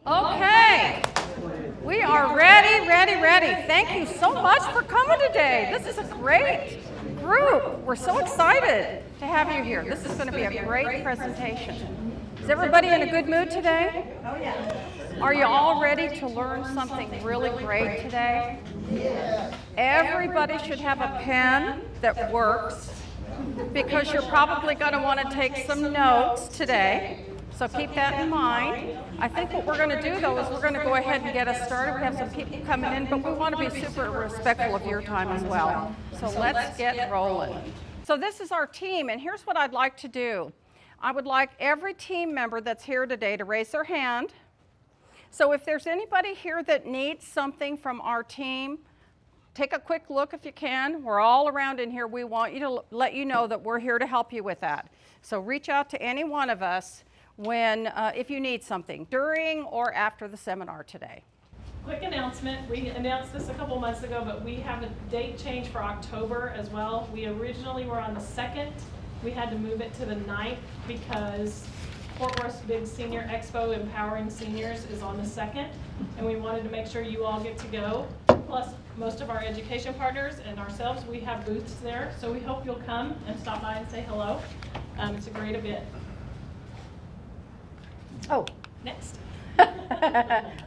Okay, we are ready. Thank you so much for coming today. This is a great group. We're so excited to have you here. This is going to be a great presentation. Is everybody in a good mood today? Oh, yeah. Are you all ready to learn something really great today? Everybody should have a pen that works because you're probably going to want to take some notes today. So keep that in mind. I think what we're going to do, though, is we're going to go ahead and get us started. We have some people coming in, but we want to be super respectful of your time as well. So let's get rolling. So this is our team, and here's what I'd like to do. I would like every team member that's here today to raise their hand. So if there's anybody here that needs something from our team, take a quick look if you can. We're all around in here. We want you to let you know that we're here to help you with that. So reach out to any one of us if you need something during or after the seminar today. Quick announcement. We announced this a couple months ago, but we have a date change for October as well. We originally were on the 2nd. We had to move it to the 9th because Fort Worth's big senior expo, Empowering Seniors, is on the 2nd, and we wanted to make sure you all get to go. Plus, most of our education partners and ourselves, we have booths there, so we hope you'll come and stop by and say hello. It's a great event. Oh. Next.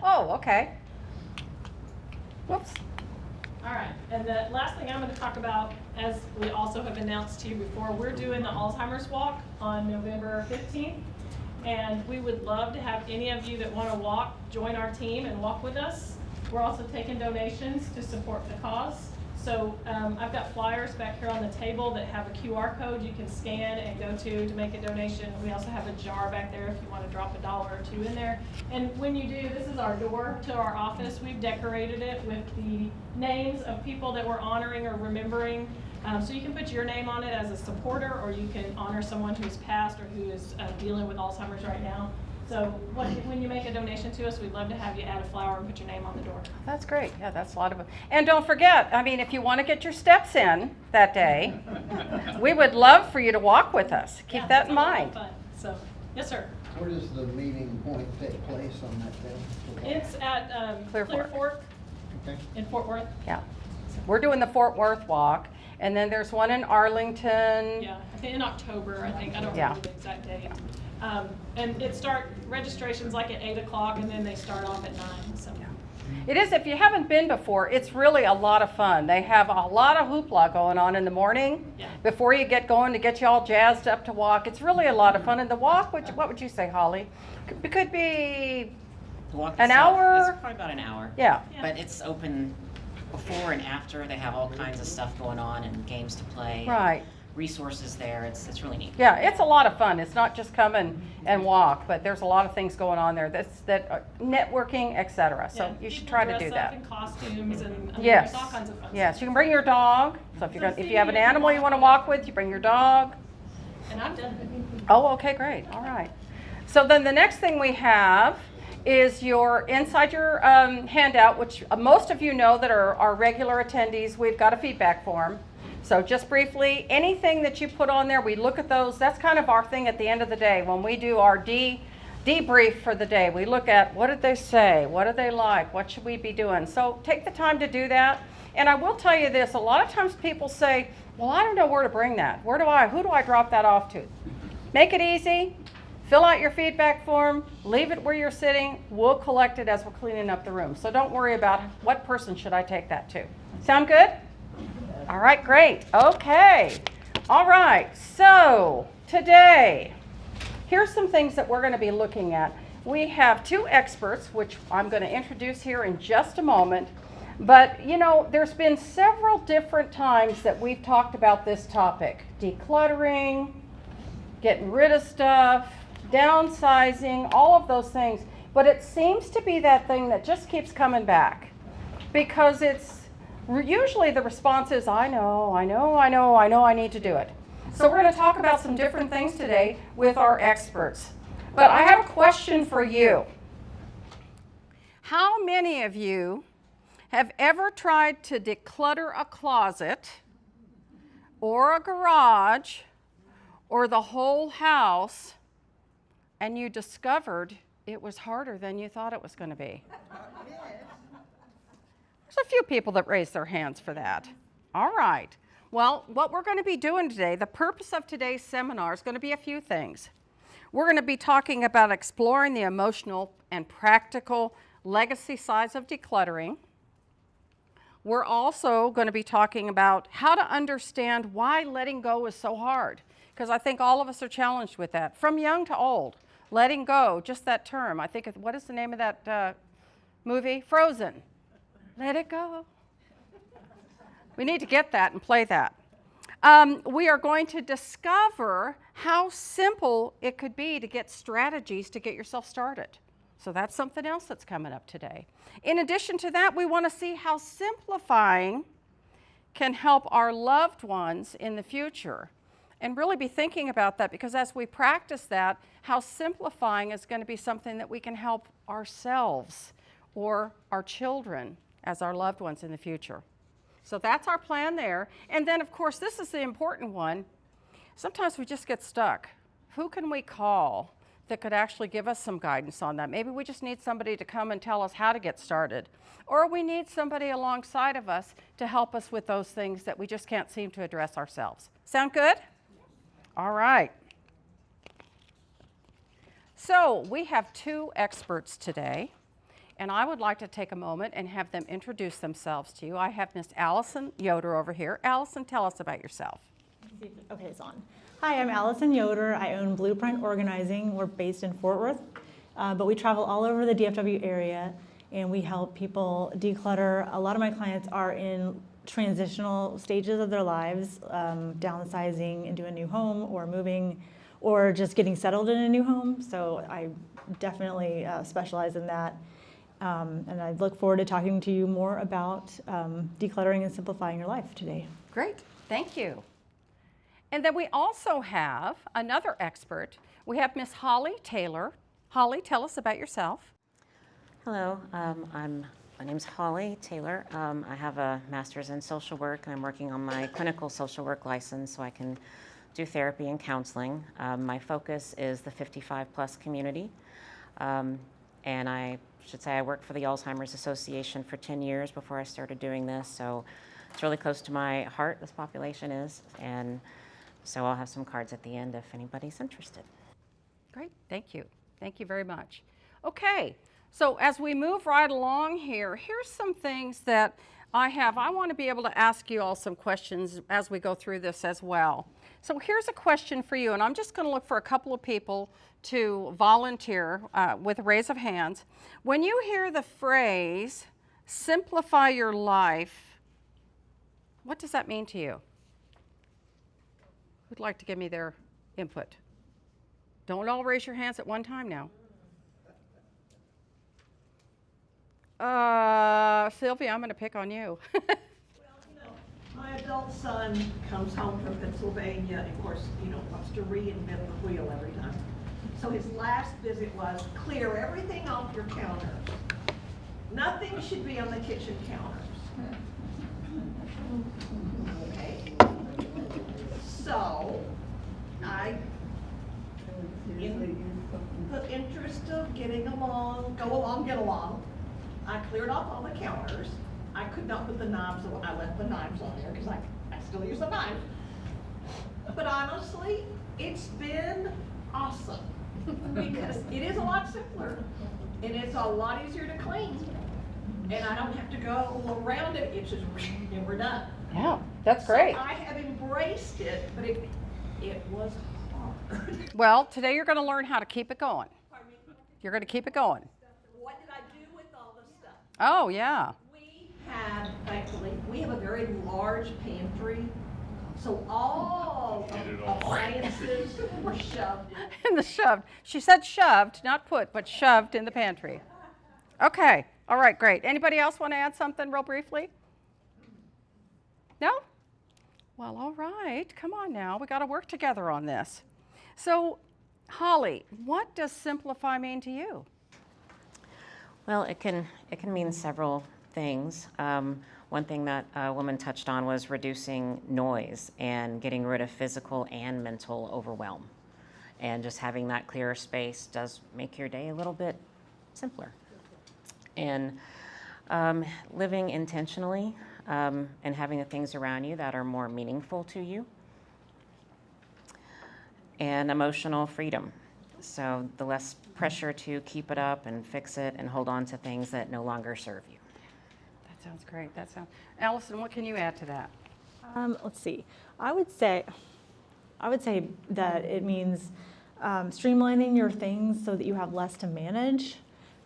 Oh, okay. Whoops. All right, and the last thing I'm going to talk about, as we also have announced to you before, we're doing the Alzheimer's Walk on November 15th, and we would love to have any of you that want to walk join our team and walk with us. We're also taking donations to support the cause. So I've got flyers back here on the table that have a QR code you can scan and go to make a donation. We also have a jar back there if you want to drop $1 or $2 in there. And when you do, this is our door to our office. We've decorated it with the names of people that we're honoring or remembering. So you can put your name on it as a supporter, or you can honor someone who's passed or who is dealing with Alzheimer's right now. So when you make a donation to us, we'd love to have you add a flower and put your name on the door. That's great. Yeah, that's a lot of it. And don't forget, I mean, if you want to get your steps in that day, we would love for you to walk with us. Keep that in mind. Fun. So, yes, sir. Where does the meeting point take place on that day? It's at Clear Fork Okay. in Fort Worth. Yeah. We're doing the Fort Worth walk, and then there's one in Arlington. Yeah, I think in October, I think. I don't Yeah. remember the exact date. And registration's like at 8 o'clock, and then they start off at 9. So. It is, if you haven't been before, it's really a lot of fun. They have a lot of hoopla going on in the morning before you get going to get you all jazzed up to walk. It's really a lot of fun. And the walk, what would you say, Holly? It could be The walk an itself hour? is probably about an hour. Yeah. But it's open before and after. They have all kinds of stuff going on and games to play. Right. Resources there. It's really neat. Yeah, it's a lot of fun. It's not just come and walk, but there's a lot of things going on there. That networking, etc. So you should try to do that. In costumes and Yes. there's all kinds of fun Yes, stuff. you can bring your dog. So if you have an animal you want to walk with, you bring your dog. And I've done it. Oh, okay, great. All right. So then the next thing we have is inside your handout, which most of you know that are our regular attendees. We've got a feedback form. So just briefly, anything that you put on there, we look at those. That's kind of our thing at the end of the day. When we do our debrief for the day, we look at what did they say? What do they like? What should we be doing? So take the time to do that. And I will tell you this, a lot of times people say, well, I don't know where to bring that. Who do I drop that off to? Make it easy. Fill out your feedback form. Leave it where you're sitting. We'll collect it as we're cleaning up the room. So don't worry about what person should I take that to. Sound good? All right, great. Okay. All right. So today, here's some things that we're going to be looking at. We have 2 experts, which I'm going to introduce here in just a moment. But, you know, there's been several different times that we've talked about this topic. Decluttering, getting rid of stuff, downsizing, all of those things. But it seems to be that thing that just keeps coming back because usually the response is, I know I need to do it. So we're going to talk about some different things today with our experts. But I have a question for you. How many of you have ever tried to declutter a closet or a garage or the whole house and you discovered it was harder than you thought it was going to be. There's a few people that raised their hands for that. All right. Well, what we're going to be doing today, the purpose of today's seminar is going to be a few things. We're going to be talking about exploring the emotional and practical legacy sides of decluttering. We're also going to be talking about how to understand why letting go is so hard, because I think all of us are challenged with that, from young to old. Letting go, just that term. I think, what is the name of that movie? Frozen. Let it go. We need to get that and play that. We are going to discover how simple it could be to get strategies to get yourself started. So that's something else that's coming up today. In addition to that, we want to see how simplifying can help our loved ones in the future. And really be thinking about that, because as we practice that, how simplifying is going to be something that we can help ourselves or our children as our loved ones in the future. So that's our plan there. And then, of course, this is the important one. Sometimes we just get stuck. Who can we call that could actually give us some guidance on that? Maybe we just need somebody to come and tell us how to get started. Or we need somebody alongside of us to help us with those things that we just can't seem to address ourselves. Sound good? All right. So we have two experts today, and I would like to take a moment and have them introduce themselves to you. I have Miss Allison Yoder over here. Allison, tell us about yourself. Okay, it's on. Hi, I'm Allison Yoder. I own Blueprint Organizing. We're based in Fort Worth, but we travel all over the DFW area, and we help people declutter. A lot of my clients are in transitional stages of their lives, downsizing into a new home or moving or just getting settled in a new home. So I definitely specialize in that. And I look forward to talking to you more about decluttering and simplifying your life today. Great, thank you. And then we also have another expert. We have Miss Holly Taylor. Holly, tell us about yourself. Hello, my name's Holly Taylor. I have a master's in social work, and I'm working on my clinical social work license so I can do therapy and counseling. My focus is the 55 plus community. And I should say I worked for the Alzheimer's Association for 10 years before I started doing this, so it's really close to my heart, this population is, and so I'll have some cards at the end if anybody's interested. Great, thank you. Thank you very much. Okay, so as we move right along here, here's some things that I have. I want to be able to ask you all some questions as we go through this as well. So here's a question for you, and I'm just going to look for a couple of people to volunteer with a raise of hands. When you hear the phrase, simplify your life, what does that mean to you? Who'd like to give me their input? Don't all raise your hands at one time now. Sylvia, I'm going to pick on you. Well, my adult son comes home from Pennsylvania, and of course, wants to reinvent the wheel every time. So his last visit was clear everything off your counters. Nothing should be on the kitchen counters. Okay? So, in the interest of getting along, go along, get along, I cleared off all the counters. I could not put the knives, so I left the knives on there because I still use the knife. But honestly, it's been awesome because it is a lot simpler and it's a lot easier to clean. And I don't have to go around it. It's just, and we're done. Yeah, that's great. So I have embraced it, but it was hard. Well, today you're going to learn how to keep it going. Pardon me? You're going to keep it going. What did I do with all this stuff? Oh, yeah. We have, thankfully, we have a very large pantry, so all of the appliances were shoved in. In the shoved. She said shoved, not put, but shoved in the pantry. Okay. All right, great. Anybody else want to add something real briefly? No? Well, all right. Come on now. We got to work together on this. So, Holly, what does simplify mean to you? Well, it can mean several things. One thing that a woman touched on was reducing noise and getting rid of physical and mental overwhelm. And just having that clearer space does make your day a little bit simpler. And living intentionally and having the things around you that are more meaningful to you. And emotional freedom. So the less pressure to keep it up and fix it and hold on to things that no longer serve you. That sounds great. Allison, what can you add to that? Let's see. I would say that it means streamlining your things so that you have less to manage.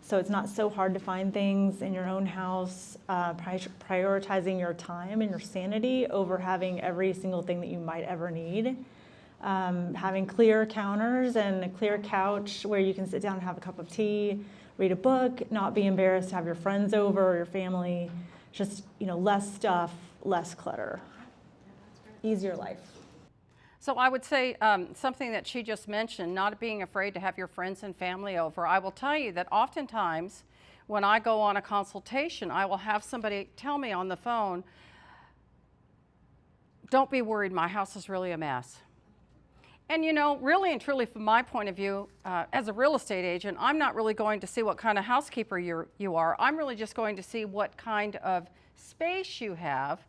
So it's not so hard to find things in your own house, prioritizing your time and your sanity over having every single thing that you might ever need. Having clear counters and a clear couch where you can sit down and have a cup of tea, read a book, not be embarrassed to have your friends over or your family. Just, less stuff, less clutter. Easier life. So I would say something that she just mentioned, not being afraid to have your friends and family over. I will tell you that oftentimes when I go on a consultation, I will have somebody tell me on the phone, don't be worried, my house is really a mess. And really and truly from my point of view, as a real estate agent, I'm not really going to see what kind of housekeeper you are. I'm really just going to see what kind of space you have.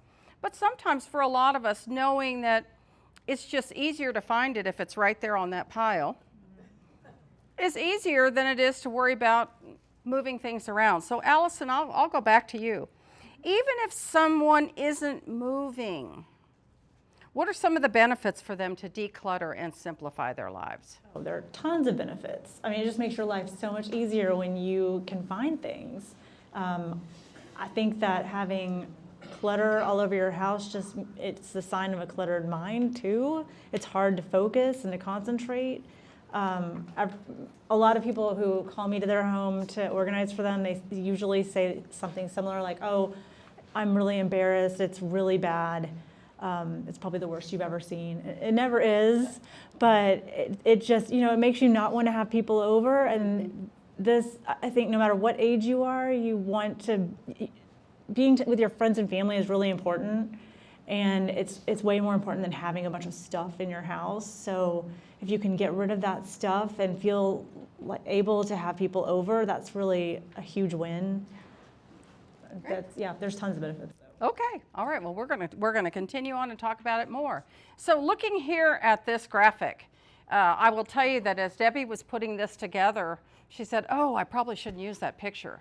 But sometimes for a lot of us, knowing that it's just easier to find it if it's right there on that pile is easier than it is to worry about moving things around. So Allison, I'll go back to you. Even if someone isn't moving, what are some of the benefits for them to declutter and simplify their lives? Oh, there are tons of benefits. I mean, it just makes your life so much easier when you can find things. I think that having clutter all over your house, it's the sign of a cluttered mind too. It's hard to focus and to concentrate. A lot of people who call me to their home to organize for them, they usually say something similar like, oh, I'm really embarrassed, it's really bad. It's probably the worst you've ever seen. It never is, but it just, it makes you not want to have people over. And this, I think no matter what age you are, you want to, being with your friends and family is really important. And it's way more important than having a bunch of stuff in your house. So if you can get rid of that stuff and feel able to have people over, that's really a huge win. There's tons of benefits. Okay, all right, well, we're gonna continue on and talk about it more. So looking here at this graphic, I will tell you that as Debbie was putting this together, she said, oh, I probably shouldn't use that picture.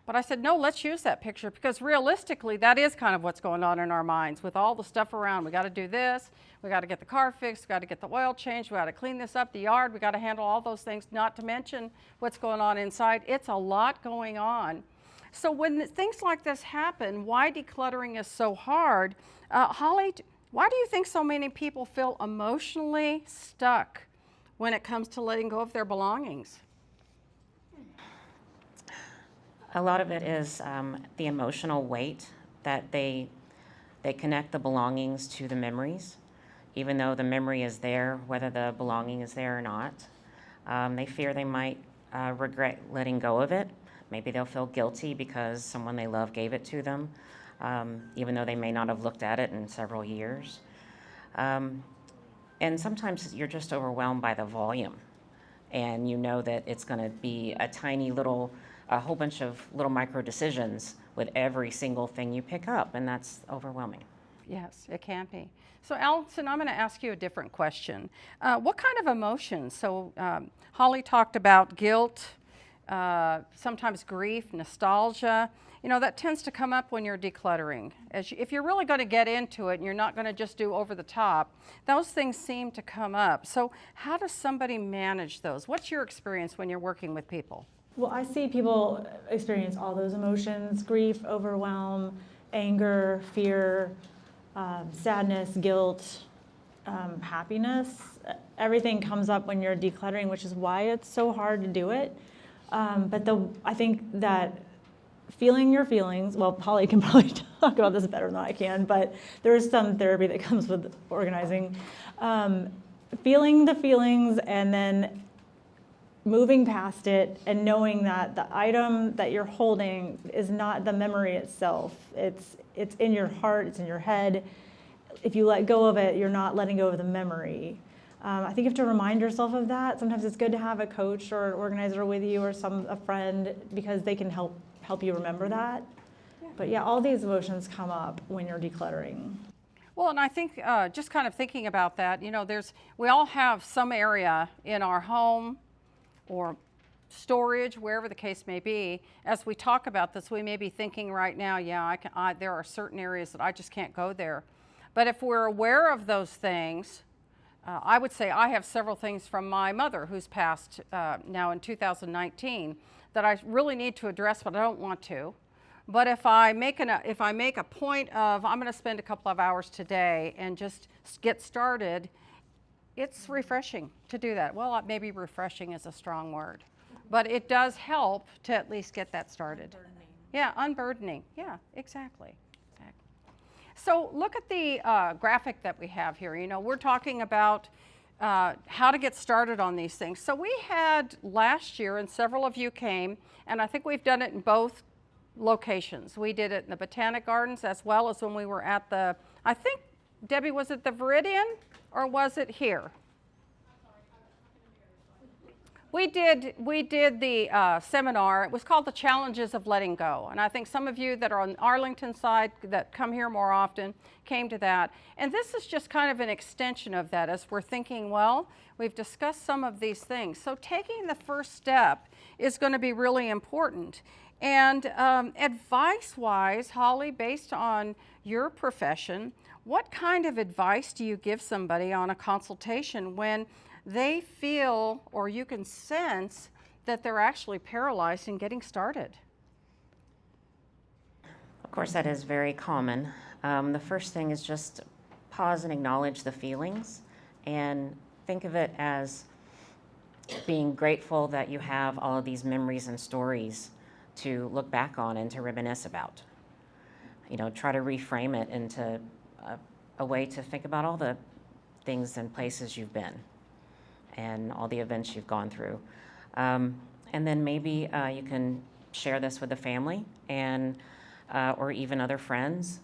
But I said, no, let's use that picture because realistically, that is kind of what's going on in our minds with all the stuff around. We gotta do this, we gotta get the car fixed, we gotta get the oil changed, we gotta clean this up, the yard, we gotta handle all those things, not to mention what's going on inside. It's a lot going on. So when things like this happen, why decluttering is so hard, Holly, why do you think so many people feel emotionally stuck when it comes to letting go of their belongings? A lot of it is the emotional weight that they connect the belongings to the memories, even though the memory is there, whether the belonging is there or not. They fear they might regret letting go of it. Maybe they'll feel guilty because someone they love gave it to them, even though they may not have looked at it in several years. And sometimes you're just overwhelmed by the volume, and you know that it's going to be a whole bunch of little micro decisions with every single thing you pick up, and that's overwhelming. Yes, it can be. So Allison, I'm going to ask you a different question. What kind of emotions? So Holly talked about guilt, sometimes grief, nostalgia. That tends to come up when you're decluttering. If you're really going to get into it and you're not going to just do over the top, those things seem to come up. So how does somebody manage those? What's your experience when you're working with people? Well, I see people experience all those emotions: grief, overwhelm, anger, fear, sadness, guilt, happiness. Everything comes up when you're decluttering, which is why it's so hard to do it. But I think that feeling your feelings, well, Holly can probably talk about this better than I can, but there is some therapy that comes with organizing. Feeling the feelings and then moving past it and knowing that the item that you're holding is not the memory itself. It's in your heart, it's in your head. If you let go of it, you're not letting go of the memory. I think you have to remind yourself of that. Sometimes it's good to have a coach or an organizer with you or a friend, because they can help you remember that. But yeah, all these emotions come up when you're decluttering. Well, and I think just kind of thinking about that, we all have some area in our home or storage, wherever the case may be. As we talk about this, we may be thinking right now, yeah, there are certain areas that I just can't go there. But if we're aware of those things, I would say I have several things from my mother, who's passed now in 2019, that I really need to address, but I don't want to. But if I make a point of, I'm going to spend a couple of hours today and just get started, it's refreshing to do that. Well, maybe refreshing is a strong word, but it does help to at least get that started. Unburdening. Yeah, unburdening. Yeah, exactly. So look at the graphic that we have here. We're talking about how to get started on these things. So we had last year, and several of you came, and I think we've done it in both locations. We did it in the Botanic Gardens as well as when we were at I think, Debbie, was it the Viridian or was it here? We did the seminar. It was called The Challenges of Letting Go. And I think some of you that are on the Arlington side that come here more often came to that. And this is just kind of an extension of that as we're thinking, well, we've discussed some of these things. So taking the first step is going to be really important. And advice-wise, Holly, based on your profession, what kind of advice do you give somebody on a consultation when they feel, or you can sense, that they're actually paralyzed in getting started? Of course, that is very common. The first thing is just pause and acknowledge the feelings and think of it as being grateful that you have all of these memories and stories to look back on and to reminisce about. Try to reframe it into a way to think about all the things and places you've been and all the events you've gone through. And then maybe you can share this with the family and or even other friends.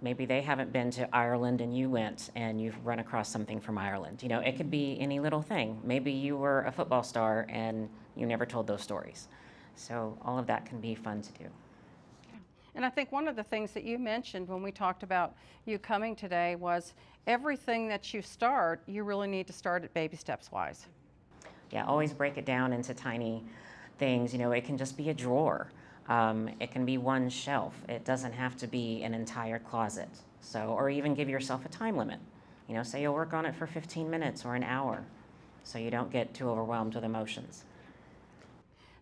Maybe they haven't been to Ireland and you went and you've run across something from Ireland. It could be any little thing. Maybe you were a football star and you never told those stories. So all of that can be fun to do. And I think one of the things that you mentioned when we talked about you coming today was everything that you start, you really need to start at baby steps wise. Yeah, always break it down into tiny things. It can just be a drawer. It can be one shelf. It doesn't have to be an entire closet. Or even give yourself a time limit. Say you'll work on it for 15 minutes or an hour so you don't get too overwhelmed with emotions.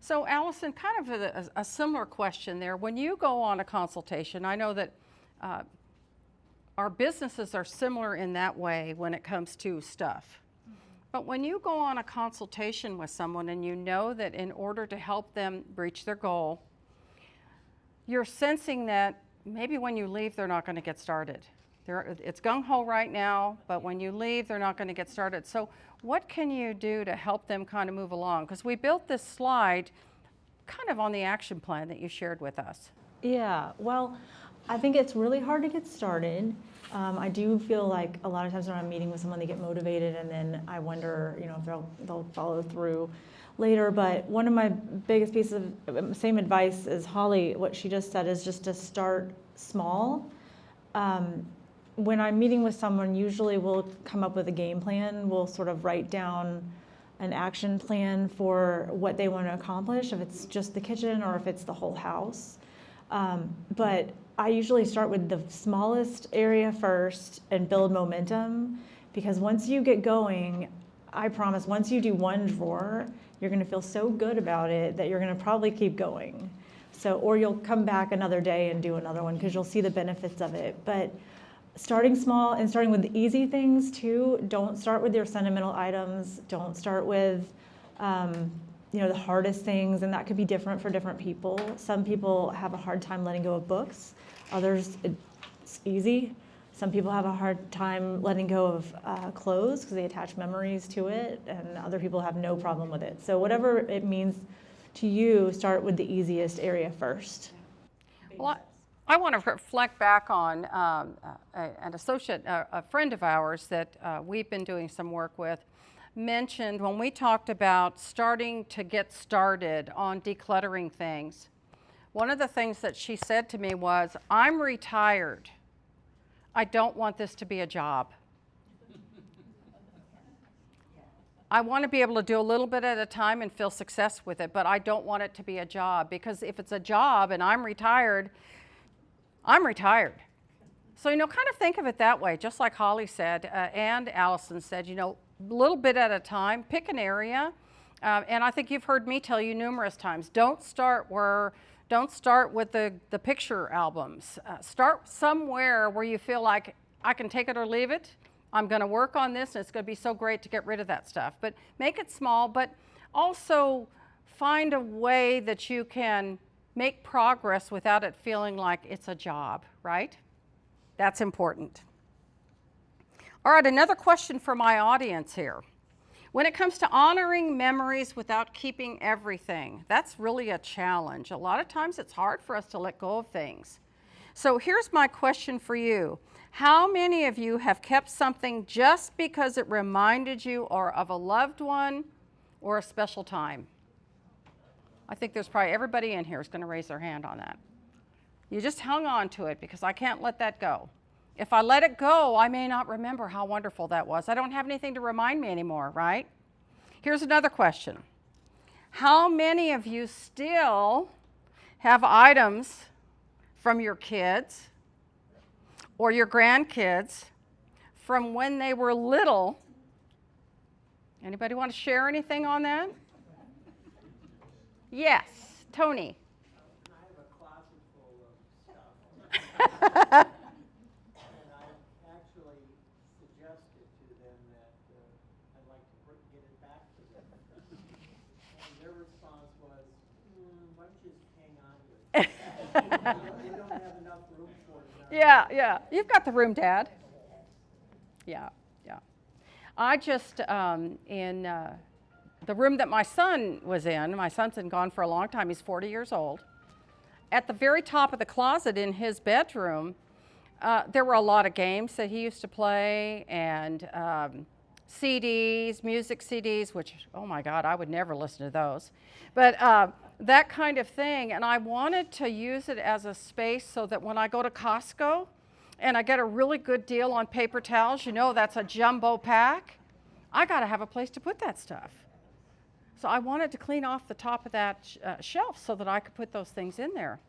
So Allison, kind of a similar question there. When you go on a consultation, I know that our businesses are similar in that way when it comes to stuff. Mm-hmm. But when you go on a consultation with someone and you know that in order to help them reach their goal, you're sensing that maybe when you leave, they're not going to get started. It's gung-ho right now, but when you leave, they're not going to get started. So what can you do to help them kind of move along? Because we built this slide kind of on the action plan that you shared with us. Yeah, well, I think it's really hard to get started. I do feel like a lot of times when I'm meeting with someone, they get motivated and then I wonder, if they'll follow through later. But one of my biggest pieces of same advice as Holly, what she just said, is just to start small. When I'm meeting with someone, usually we'll come up with a game plan. We'll sort of write down an action plan for what they want to accomplish, if it's just the kitchen or if it's the whole house. But I usually start with the smallest area first and build momentum, because once you get going, I promise, once you do one drawer, you're going to feel so good about it that you're going to probably keep going. Or you'll come back another day and do another one because you'll see the benefits of it. But starting small and starting with the easy things too. Don't start with your sentimental items. Don't start with the hardest things, and that could be different for different people. Some people have a hard time letting go of books. Others, it's easy. Some people have a hard time letting go of clothes because they attach memories to it, and other people have no problem with it. So whatever it means to you, start with the easiest area first. Well, I want to reflect back on an associate, a friend of ours that we've been doing some work with, mentioned when we talked about starting to get started on decluttering things. One of the things that she said to me was, I'm retired. I don't want this to be a job. I want to be able to do a little bit at a time and feel success with it, but I don't want it to be a job, because if it's a job and I'm retired, I'm retired. So, kind of think of it that way, just like Holly said and Allison said, a little bit at a time, pick an area. And I think you've heard me tell you numerous times, don't start with the picture albums. Start somewhere where you feel like I can take it or leave it. I'm going to work on this, and it's going to be so great to get rid of that stuff. But make it small, but also find a way that you can make progress without it feeling like it's a job, right? That's important. All right, another question for my audience here. When it comes to honoring memories without keeping everything, that's really a challenge. A lot of times it's hard for us to let go of things. So here's my question for you. How many of you have kept something just because it reminded you or of a loved one or a special time? I think there's probably everybody in here is going to raise their hand on that. You just hung on to it because I can't let that go. If I let it go, I may not remember how wonderful that was. I don't have anything to remind me anymore, right? Here's another question. How many of you still have items from your kids or your grandkids from when they were little? Anybody want to share anything on that? Yes, Tony. I have a closet full of stuff. And I actually suggested to them that I'd like to get it back to them. And their response was, why don't you just hang on to it? You don't have enough room for it now. Yeah. You've got the room, Dad. Yeah. I just, in the room that my son was in, my son's been gone for a long time, he's 40 years old. At the very top of the closet in his bedroom, there were a lot of games that he used to play, and CDs, music CDs, which, oh my God, I would never listen to those. But that kind of thing, and I wanted to use it as a space so that when I go to Costco and I get a really good deal on paper towels, that's a jumbo pack, I gotta have a place to put that stuff. So I wanted to clean off the top of that shelf so that I could put those things in there.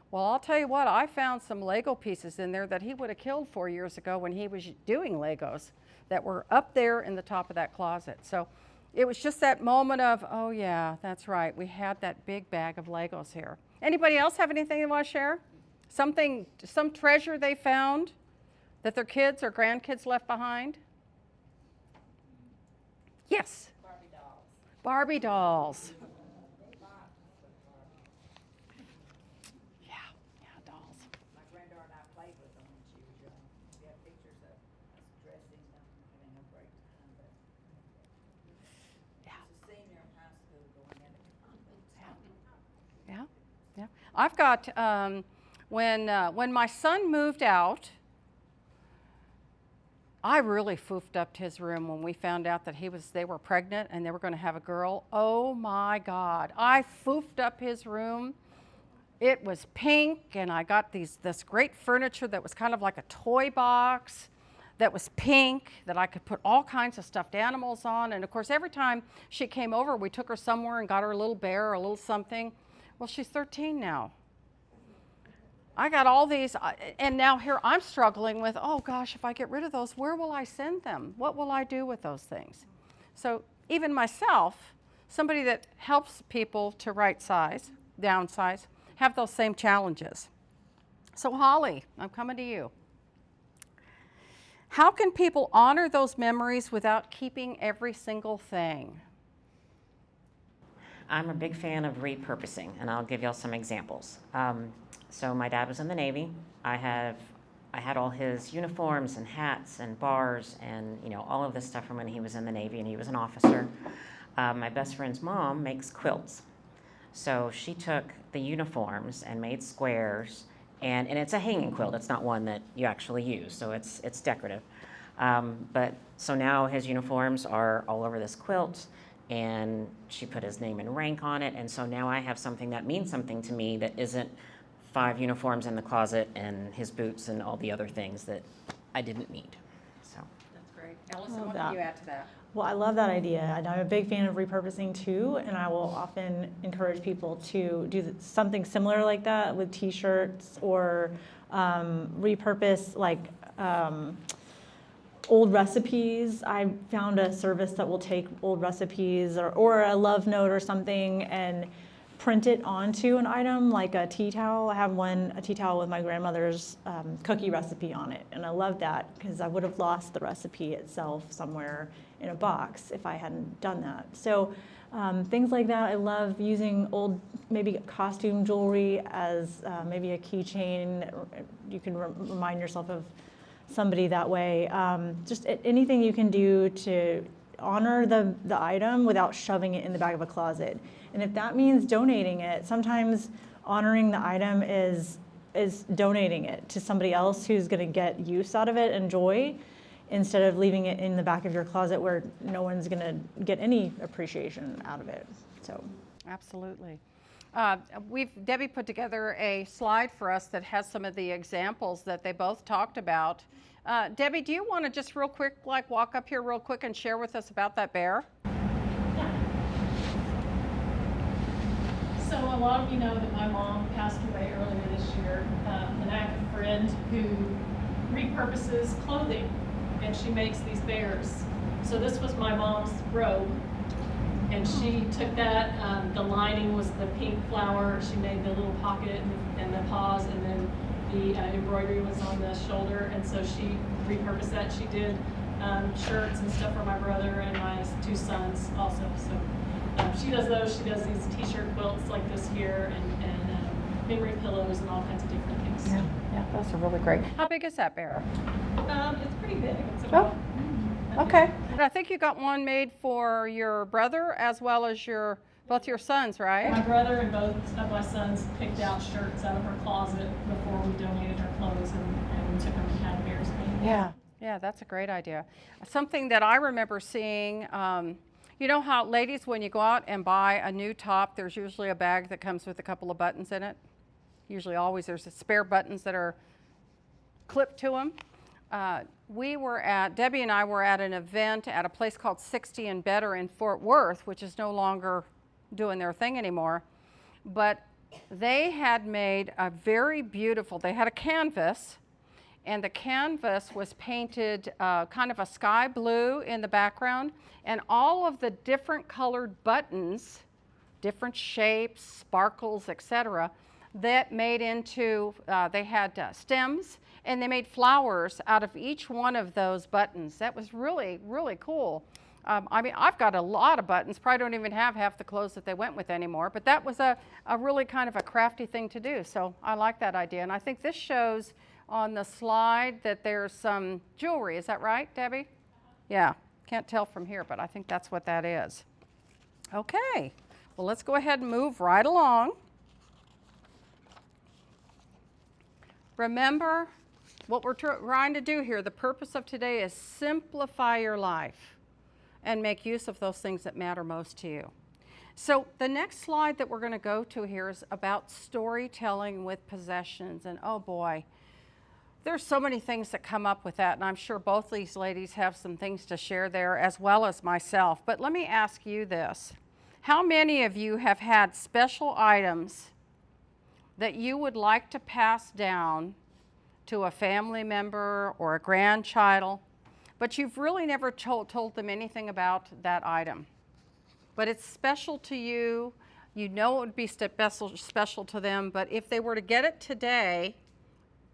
Well, I'll tell you what, I found some Lego pieces in there that he would have killed 4 years ago when he was doing Legos that were up there in the top of that closet. So it was just that moment of, oh yeah, that's right, we had that big bag of Legos here. Anybody else have anything they want to share? Something, some treasure they found that their kids or grandkids left behind? Yes? Barbie dolls. Yeah, dolls. My granddaughter and I played with them when she was young. We have pictures of us dressing them, having a great time. But Yeah. she's a senior in high school going into college. Yeah. I've got, when my son moved out, I really foofed up his room when we found out that they were pregnant and they were going to have a girl. Oh my God. I foofed up his room. It was pink, and I got this great furniture that was kind of like a toy box that was pink that I could put all kinds of stuffed animals on. And of course, every time she came over, we took her somewhere and got her a little bear or a little something. Well, she's 13 now. I got all these, and now here I'm struggling with, oh gosh, if I get rid of those, where will I send them? What will I do with those things? So even myself, somebody that helps people to right size, downsize, have those same challenges. So Holly, I'm coming to you. How can people honor those memories without keeping every single thing? I'm a big fan of repurposing, and I'll give y'all some examples. So my dad was in the Navy. I had all his uniforms and hats and bars and all of this stuff from when he was in the Navy, and he was an officer. My best friend's mom makes quilts. So she took the uniforms and made squares And it's a hanging quilt. It's not one that you actually use, so it's decorative. But so now his uniforms are all over this quilt, and she put his name and rank on it. And so now I have something that means something to me that isn't 5 uniforms in the closet and his boots and all the other things that I didn't need. So That's great. Allison, Love what that. can you add to that? Well, I love that idea, and I'm a big fan of repurposing too, and I will often encourage people to do something similar like that with t-shirts or repurpose like old recipes. I found a service that will take old recipes or a love note or something and print it onto an item like a tea towel. I have a tea towel with my grandmother's cookie recipe on it, and I love that because I would have lost the recipe itself somewhere in a box if I hadn't done that. So things like that. I love using old, maybe costume jewelry as maybe a keychain. You can remind yourself of somebody that way. Just anything you can do to honor the item without shoving it in the back of a closet. And if that means donating it, sometimes honoring the item is donating it to somebody else who's going to get use out of it and joy, instead of leaving it in the back of your closet where no one's going to get any appreciation out of it. So, Absolutely. Debbie put together a slide for us that has some of the examples that they both talked about. Debbie, do you want to just real quick, like walk up here real quick and share with us about that bear? So a lot of you know that my mom passed away earlier this year, and I have a friend who repurposes clothing, and she makes these bears. So this was my mom's robe, and she took that, the lining was the pink flower, she made the little pocket and the paws, and then the embroidery was on the shoulder, and so she repurposed that. She did shirts and stuff for my brother and my 2 sons also. So she does those. She does these t-shirt quilts like this here, and memory pillows and all kinds of different things. Yeah, those are really great. How big is that bear? It's pretty big. It's about, Okay. And I think you got one made for your brother as well as both your sons, right? My brother and both of my sons picked out shirts out of her closet before we donated her clothes, and we took them and had bears painted. Yeah, that's a great idea. Something that I remember seeing, you know how ladies, when you go out and buy a new top, there's usually a bag that comes with a couple of buttons in it. Usually always there's spare buttons that are clipped to them. Debbie and I were at an event at a place called 60 and Better in Fort Worth, which is no longer doing their thing anymore. But they had made a very beautiful, they had a canvas, and the canvas was painted kind of a sky blue in the background, and all of the different colored buttons, different shapes, sparkles, etc., that made into, they had stems, and they made flowers out of each one of those buttons. That was really, really cool. I mean, I've got a lot of buttons, probably don't even have half the clothes that they went with anymore, but that was a really kind of a crafty thing to do, so I like that idea. And I think this shows on the slide that there's some jewelry. Is that right, Debbie? Yeah, can't tell from here, but I think that's what that is. Okay, well, let's go ahead and move right along. Remember what we're trying to do here. The purpose of today is simplify your life and make use of those things that matter most to you. So the next slide that we're going to go to here is about storytelling with possessions. And oh boy, there's so many things that come up with that, and I'm sure both these ladies have some things to share there as well as myself. But let me ask you this. How many of you have had special items that you would like to pass down to a family member or a grandchild, but you've really never told them anything about that item? But it's special to you, you know it would be special to them, but if they were to get it today,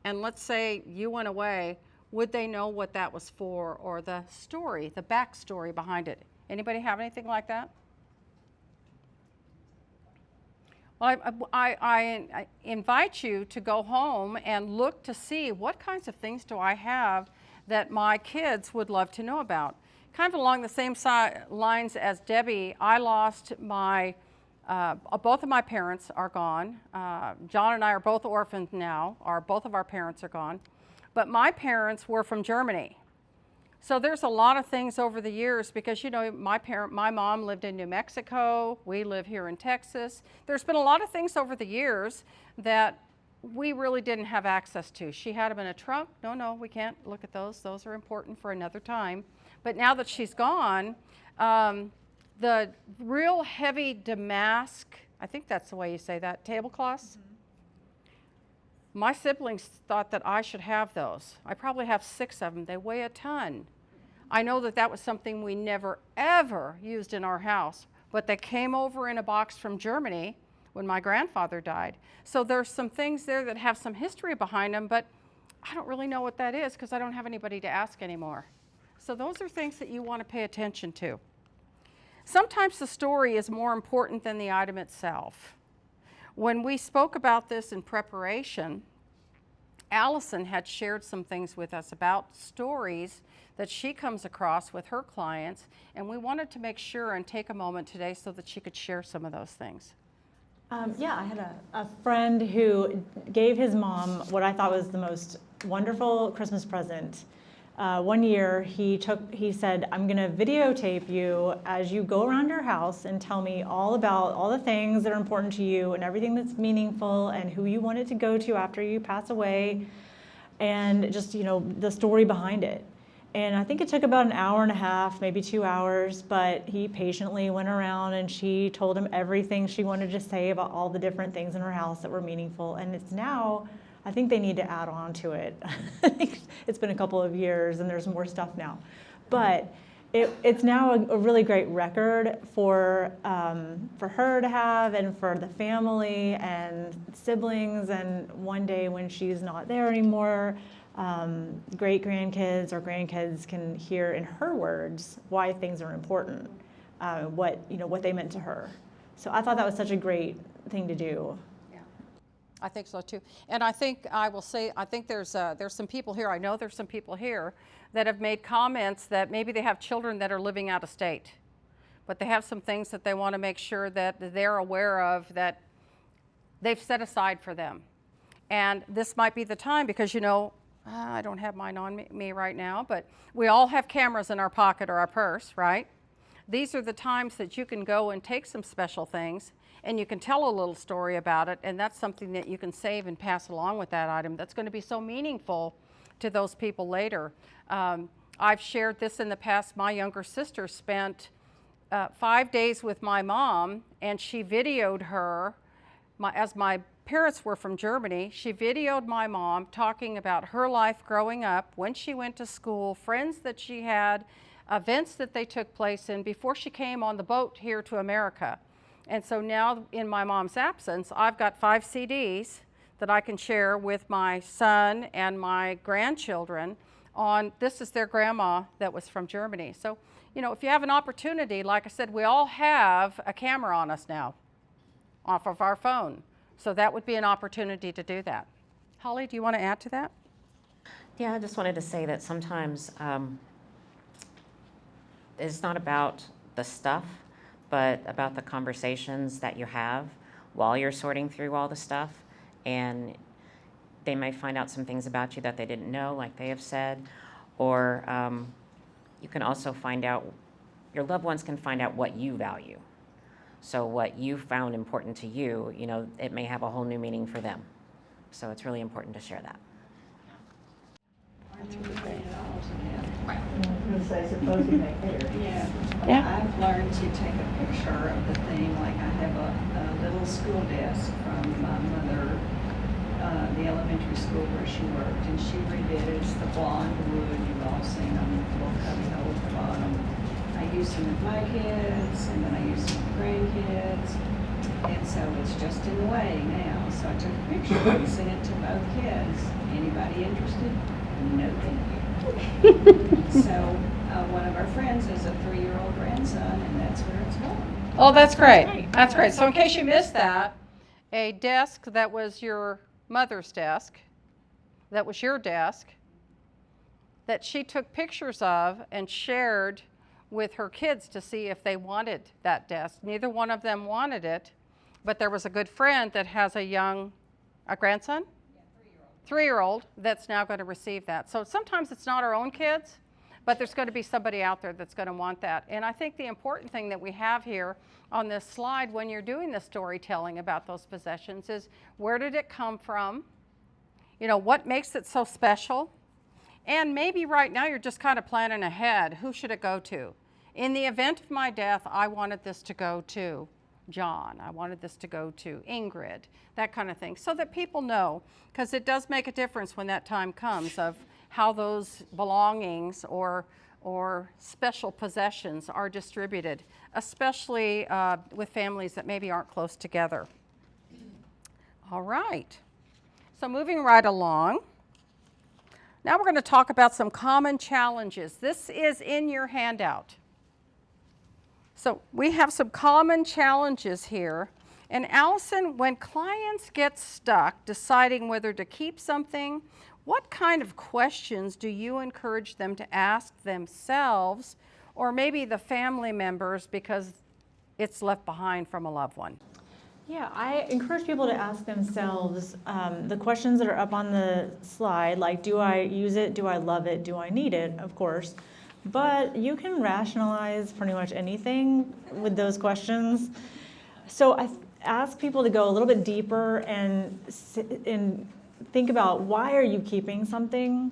and let's say you went away, would they know what that was for, or the story, the backstory behind it? Anybody have anything like that? Well, I invite you to go home and look to see what kinds of things do I have that my kids would love to know about. Kind of along the same lines as Debbie, I lost my Both of my parents are gone. John and I are both orphaned now. Both of our parents are gone. But my parents were from Germany. So there's a lot of things over the years because, you know, my mom lived in New Mexico. We live here in Texas. There's been a lot of things over the years that we really didn't have access to. She had them in a trunk. No, we can't look at those. Those are important for another time. But now that she's gone, the real heavy damask, I think that's the way you say that, tablecloths. My siblings thought that I should have those. I probably have 6 of them. They weigh a ton. I know that that was something we never, ever used in our house, but they came over in a box from Germany when my grandfather died. So there's some things there that have some history behind them, but I don't really know what that is because I don't have anybody to ask anymore. So those are things that you want to pay attention to. Sometimes the story is more important than the item itself. When we spoke about this in preparation, Allison had shared some things with us about stories that she comes across with her clients, and we wanted to make sure and take a moment today so that she could share some of those things. Yeah, I had a friend who gave his mom what I thought was the most wonderful Christmas present. One year he said, I'm gonna videotape you as you go around your house and tell me all about all the things that are important to you and everything that's meaningful and who you want it to go to after you pass away and just, you know, the story behind it. And I think it took about an hour and a half, maybe 2 hours, but he patiently went around and she told him everything she wanted to say about all the different things in her house that were meaningful. And it's now, I think they need to add on to it. It's been a couple of years and there's more stuff now. But it's now a really great record for her to have and for the family and siblings. And one day when she's not there anymore, great grandkids or grandkids can hear in her words why things are important, what they meant to her. So I thought that was such a great thing to do. I think so too. And I think I will say, I think there's some people here, I know there's some people here that have made comments that maybe they have children that are living out of state, but they have some things that they want to make sure that they're aware of that they've set aside for them. And this might be the time because, you know, I don't have mine on me right now, but we all have cameras in our pocket or our purse, right? These are the times that you can go and take some special things and you can tell a little story about it, and that's something that you can save and pass along with that item that's going to be so meaningful to those people later. I've shared this in the past. My younger sister spent 5 days with my mom, and she videoed her, as my parents were from Germany, she videoed my mom talking about her life growing up, when she went to school, friends that she had, events that they took place in before she came on the boat here to America. And so now, in my mom's absence, I've got 5 CDs that I can share with my son and my grandchildren on, this is their grandma that was from Germany. So, you know, if you have an opportunity, like I said, we all have a camera on us now, off of our phone. So that would be an opportunity to do that. Holly, do you want to add to that? Yeah, I just wanted to say that sometimes it's not about the stuff, but about the conversations that you have while you're sorting through all the stuff. And they may find out some things about you that they didn't know, like they have said, or you can also find out, your loved ones can find out what you value. So what you found important to you, you know, it may have a whole new meaning for them. So it's really important to share that. Yeah. I've learned to take a picture of the thing, like I have a little school desk from my mother, the elementary school where she worked, and she redid it. It's the blonde wood, you've all seen them, little cubby hole at the bottom. I used them with my kids, and then I used them with grandkids, and so it's just in the way now. So I took a picture and sent it to both kids. Anybody interested? No, thank you. So one of our friends has a 3-year-old grandson, and that's where it's going. Oh, that's great. That's great. So in case you missed that, a desk that was your mother's desk, that was your desk, that she took pictures of and shared with her kids to see if they wanted that desk. Neither one of them wanted it, but there was a good friend that has a grandson? Yeah, 3-year-old that's now going to receive that. So sometimes it's not our own kids, but there's going to be somebody out there that's going to want that. And I think the important thing that we have here on this slide when you're doing the storytelling about those possessions is, where did it come from? You know, what makes it so special? And maybe right now you're just kind of planning ahead. Who should it go to? In the event of my death, I wanted this to go to John. I wanted this to go to Ingrid, that kind of thing, so that people know, because it does make a difference when that time comes of how those belongings or special possessions are distributed, especially with families that maybe aren't close together. All right, so moving right along. Now we're going to talk about some common challenges. This is in your handout. So we have some common challenges here. And Allison, when clients get stuck deciding whether to keep something, what kind of questions do you encourage them to ask themselves, or maybe the family members because it's left behind from a loved one? Yeah, I encourage people to ask themselves the questions that are up on the slide, like, do I use it? Do I love it? Do I need it? Of course. But you can rationalize pretty much anything with those questions. So I ask people to go a little bit deeper and think about, why are you keeping something?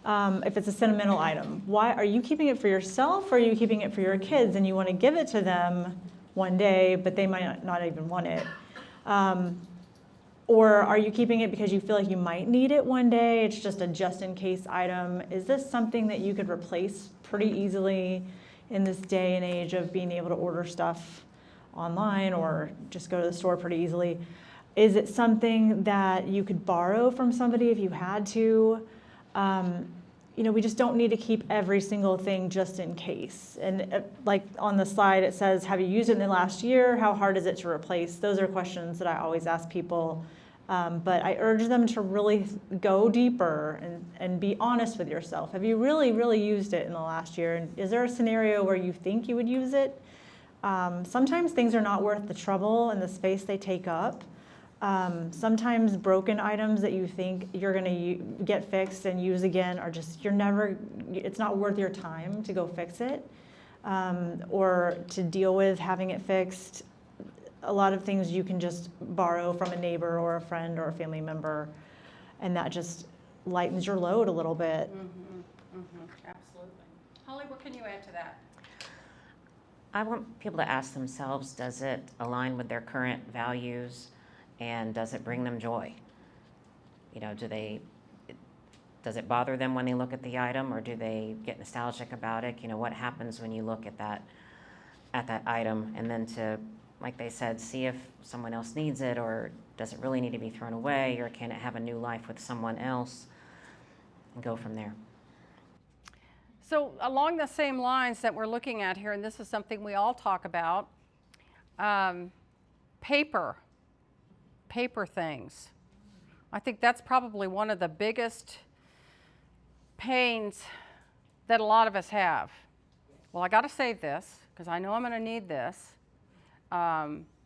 If it's a sentimental item, why are you keeping it for yourself, or are you keeping it for your kids and you want to give it to them one day, but they might not even want it? Or are you keeping it because you feel like you might need it one day? It's just a just-in-case item. Is this something that you could replace pretty easily in this day and age of being able to order stuff online or just go to the store pretty easily? Is it something that you could borrow from somebody if you had to? You know, we just don't need to keep every single thing just in case. And like on the slide, it says, have you used it in the last year? How hard is it to replace? Those are questions that I always ask people. But I urge them to really go deeper and be honest with yourself. Have you really, really used it in the last year? And is there a scenario where you think you would use it? Sometimes things are not worth the trouble and the space they take up. Sometimes broken items that you think you're going to get fixed and use again are just, it's not worth your time to go fix it or to deal with having it fixed. A lot of things you can just borrow from a neighbor or a friend or a family member, and that just lightens your load a little bit. Absolutely. Holly, what can you add to that? I want people to ask themselves, does it align with their current values, and does it bring them joy? You know, does it bother them when they look at the item, or do they get nostalgic about it? You know, what happens when you look at that item, and then to, like they said, see if someone else needs it, or does it really need to be thrown away, or can it have a new life with someone else, and go from there. So along the same lines that we're looking at here, and this is something we all talk about, paper things. I think that's probably one of the biggest pains that a lot of us have. Well, I got to save this because I know I'm going to need this.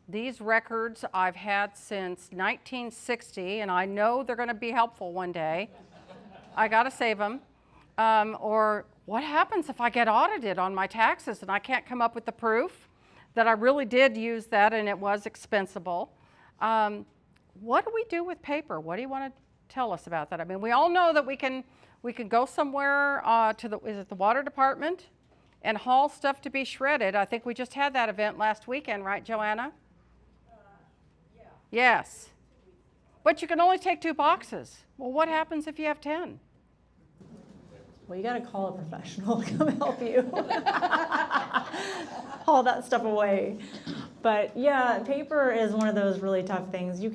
These records I've had since 1960, and I know they're going to be helpful one day. I got to save them. Or what happens if I get audited on my taxes and I can't come up with the proof that I really did use that and it was expensible? What do we do with paper? What do you want to tell us about that? I mean, we all know that we can go somewhere is it the water department and haul stuff to be shredded. I think we just had that event last weekend, right, Joanna? Yeah. Yes. But you can only take 2 boxes. Well, what happens if you have 10? Well, you got to call a professional to come help you haul that stuff away. But yeah, paper is one of those really tough things. You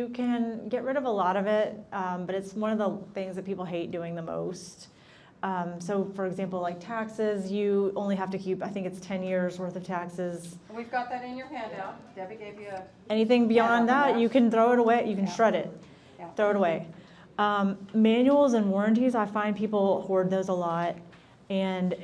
can get rid of a lot of it, but it's one of the things that people hate doing the most. So for example, like taxes, you only have to keep, I think it's 10 years worth of taxes. We've got that in your handout. Debbie gave you a... Anything beyond that, you can throw it away, you can shred it, throw it away. Manuals and warranties, I find people hoard those a lot, and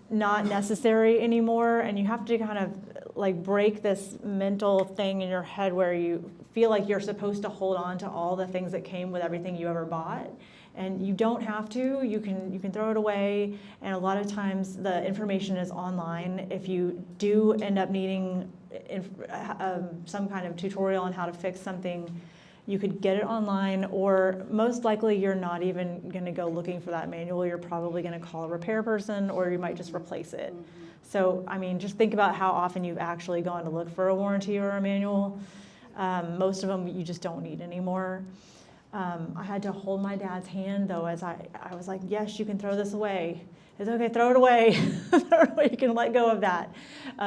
not necessary anymore, and you have to kind of like break this mental thing in your head where you feel like you're supposed to hold on to all the things that came with everything you ever bought. And you don't have to. You can throw it away, and a lot of times the information is online. If you do end up needing some kind of tutorial on how to fix something, you could get it online, or most likely you're not even going to go looking for that manual. You're probably going to call a repair person, or you might just replace it. So, I mean, just think about how often you've actually gone to look for a warranty or a manual. Most of them you just don't need anymore. I had to hold my dad's hand, though, as I was like, yes, you can throw this away. It's okay, throw it away. Throw it away. You can let go of that,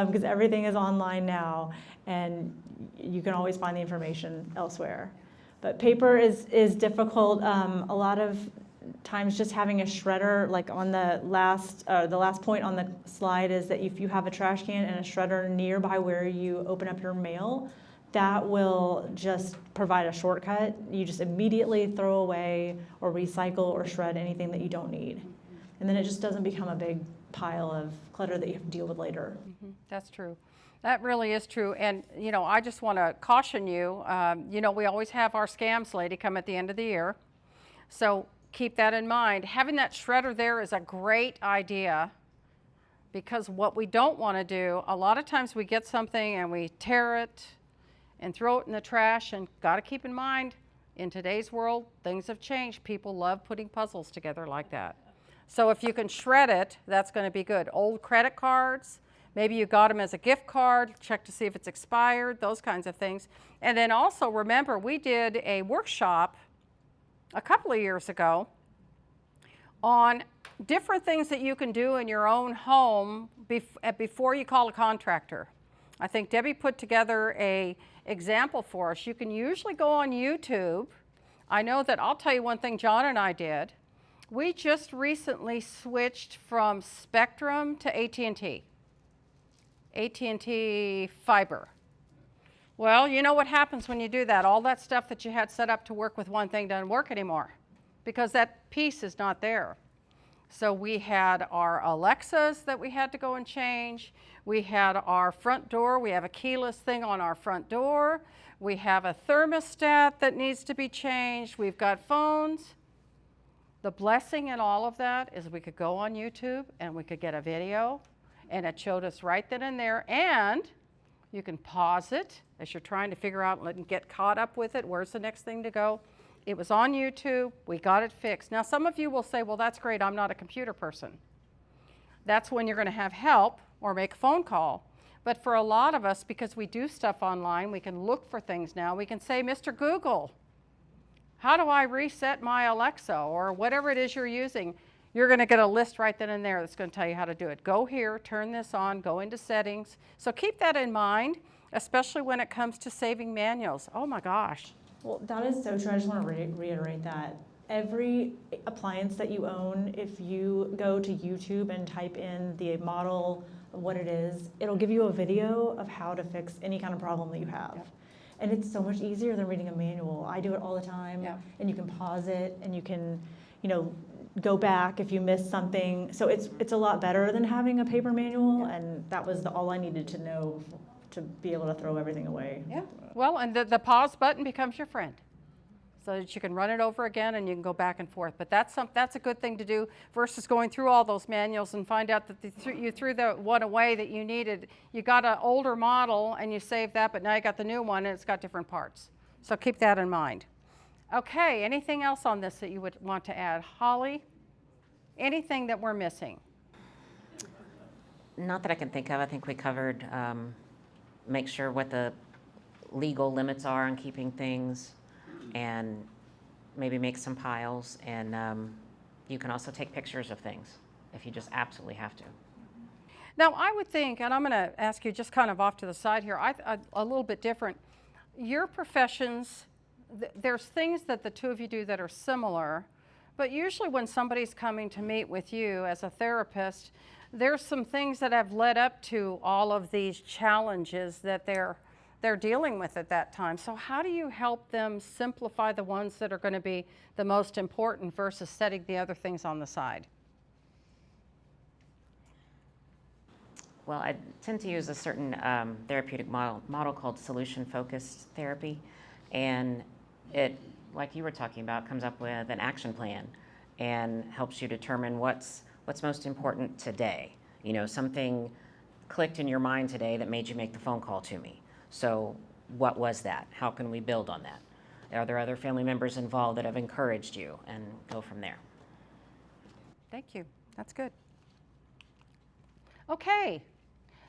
because everything is online now, and you can always find the information elsewhere. But paper is difficult. A lot of times just having a shredder, like on the last point on the slide, is that if you have a trash can and a shredder nearby where you open up your mail, that will just provide a shortcut. You just immediately throw away or recycle or shred anything that you don't need. And then it just doesn't become a big pile of clutter that you have to deal with later. That's true. That really is true. And, you know, I just want to caution you, you know, we always have our scams lady come at the end of the year. So keep that in mind. Having that shredder there is a great idea, because what we don't want to do, a lot of times we get something and we tear it and throw it in the trash, and got to keep in mind, in today's world, things have changed. People love putting puzzles together like that. So if you can shred it, that's going to be good. Old credit cards, maybe you got them as a gift card, check to see if it's expired, those kinds of things. And then also remember, we did a workshop a couple of years ago on different things that you can do in your own home before you call a contractor. I think Debbie put together a example for us. You can usually go on YouTube. I know that, I'll tell you one thing John and I did. We just recently switched from Spectrum to AT&T fiber. Well, you know what happens when you do that? All that stuff that you had set up to work with one thing doesn't work anymore, because that piece is not there. So we had our Alexas that we had to go and change. We had our front door. We have a keyless thing on our front door. We have a thermostat that needs to be changed. We've got phones. The blessing in all of that is we could go on YouTube and we could get a video, and it showed us right then and there. And you can pause it as you're trying to figure out and get caught up with it. Where's the next thing to go? It was on YouTube. We got it fixed. Now, some of you will say, well, that's great. I'm not a computer person. That's when you're going to have help or make a phone call. But for a lot of us, because we do stuff online, we can look for things now. We can say, Mr. Google, how do I reset my Alexa, or whatever it is you're using? You're going to get a list right then and there that's going to tell you how to do it. Go here, turn this on, go into settings. So keep that in mind, especially when it comes to saving manuals. Oh my gosh. Well, that is so true. I just want to reiterate that. Every appliance that you own, if you go to YouTube and type in the model of what it is, it'll give you a video of how to fix any kind of problem that you have. Yep. And it's so much easier than reading a manual. I do it all the time, Yep. and you can pause it, and you can, you know, go back if you missed something. So it's a lot better than having a paper manual, and that was all I needed to know to be able to throw everything away. Yeah. Well, and the pause button becomes your friend, so that you can run it over again and you can go back and forth. But that's a good thing to do versus going through all those manuals and find out that you threw the one away that you needed. You got an older model and you saved that, but now you got the new one and it's got different parts. So keep that in mind. Okay, anything else on this that you would want to add? Holly, anything that we're missing? Not that I can think of. I think we covered, make sure what the legal limits are on keeping things, and maybe make some piles. And you can also take pictures of things if you just absolutely have to. Now, I would think, and I'm going to ask you just kind of off to the side here, a little bit different. Your professions, there's things that the two of you do that are similar, but usually when somebody's coming to meet with you as a therapist, there's some things that have led up to all of these challenges that they're dealing with at that time. So how do you help them simplify the ones that are going to be the most important versus setting the other things on the side? Well, I tend to use a certain therapeutic model called solution-focused therapy, and it, like you were talking about, comes up with an action plan and helps you determine what's most important today. You know, something clicked in your mind today that made you make the phone call to me. So what was that? How can we build on that? Are there other family members involved that have encouraged you, and go from there? Thank you. That's good. Okay.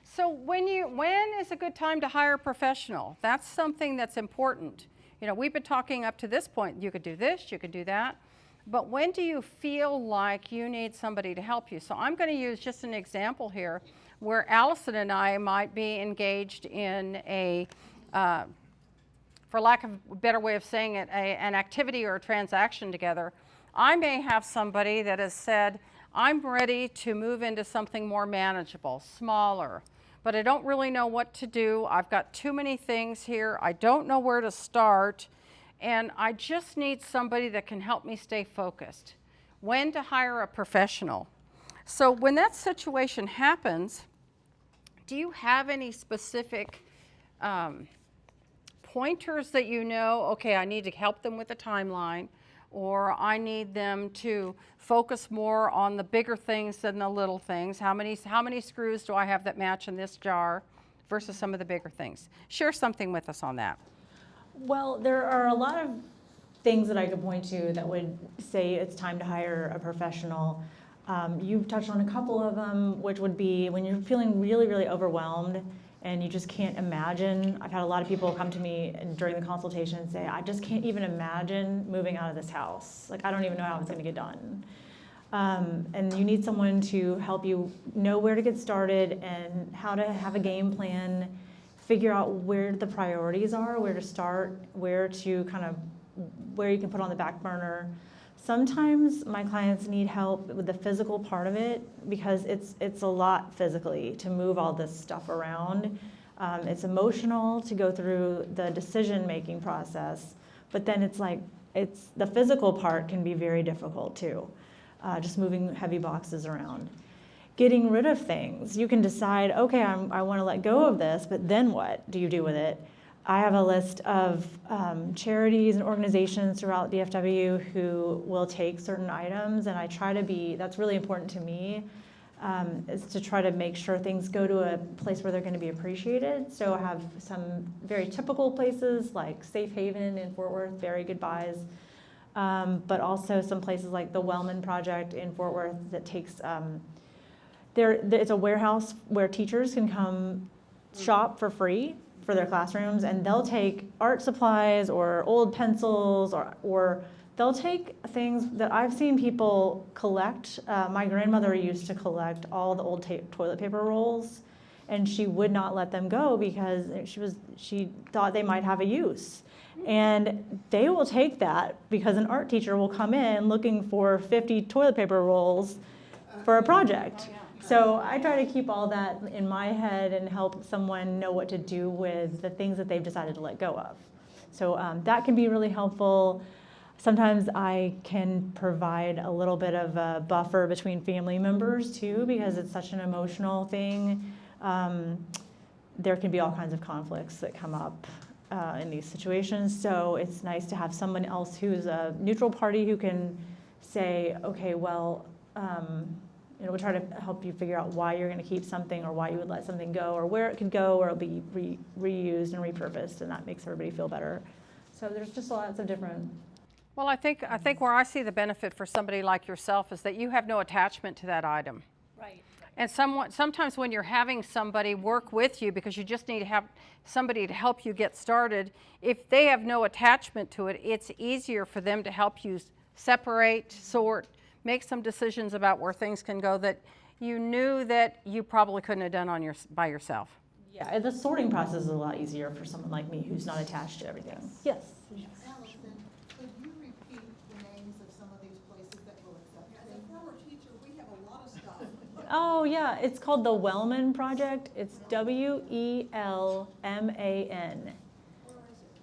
So when is a good time to hire a professional? That's something that's important. You know, we've been talking up to this point, you could do this, you could do that. But when do you feel like you need somebody to help you? So I'm going to use just an example here where Allison and I might be engaged in a, for lack of a better way of saying it, an activity or a transaction together. I may have somebody that has said, I'm ready to move into something more manageable, smaller, but I don't really know what to do. I've got too many things here. I don't know where to start, and I just need somebody that can help me stay focused. When to hire a professional? So when that situation happens, do you have any specific pointers that you know, okay, I need to help them with the timeline, or I need them to focus more on the bigger things than the little things? How many screws do I have that match in this jar versus some of the bigger things? Share something with us on that. Well, there are a lot of things that I could point to that would say it's time to hire a professional. You've touched on a couple of them, which would be when you're feeling really, really overwhelmed and you just can't imagine. I've had a lot of people come to me during the consultation and say, I just can't even imagine moving out of this house. Like, I don't even know how it's gonna get done. And you need someone to help you know where to get started and how to have a game plan, figure out where the priorities are, where to start, where you can put on the back burner. Sometimes my clients need help with the physical part of it because it's a lot physically to move all this stuff around. It's emotional to go through the decision-making process, but then it's the physical part can be very difficult too, just moving heavy boxes around. Getting rid of things. You can decide, okay, I want to let go of this, but then what do you do with it? I have a list of charities and organizations throughout DFW who will take certain items, and I try to be, that's really important to me, is to try to make sure things go to a place where they're going to be appreciated. So I have some very typical places like Safe Haven in Fort Worth, very good buys, but also some places like the Wellman Project in Fort Worth that takes, it's a warehouse where teachers can come shop for free for their classrooms, and they'll take art supplies or old pencils or they'll take things that I've seen people collect. My grandmother used to collect all the old toilet paper rolls, and she would not let them go because she thought they might have a use. And they will take that because an art teacher will come in looking for 50 toilet paper rolls for a project. So I try to keep all that in my head and help someone know what to do with the things that they've decided to let go of. So that can be really helpful. Sometimes I can provide a little bit of a buffer between family members too, because it's such an emotional thing. There can be all kinds of conflicts that come up in these situations. So it's nice to have someone else who's a neutral party who can say, okay, well, we'll try to help you figure out why you're going to keep something or why you would let something go or where it could go or it'll be reused and repurposed, and that makes everybody feel better. So there's just lots of different. Well, I think where I see the benefit for somebody like yourself is that you have no attachment to that item. Right. And sometimes when you're having somebody work with you because you just need to have somebody to help you get started, if they have no attachment to it, it's easier for them to help you separate, sort, make some decisions about where things can go that you knew that you probably couldn't have done by yourself. Yeah, the sorting process is a lot easier for someone like me who's not attached to everything. Yes. Allison, could you repeat the names of some of these places that will accept? As a former teacher, we have a lot of stuff. Oh yeah, it's called the Wellman Project. It's WELMAN.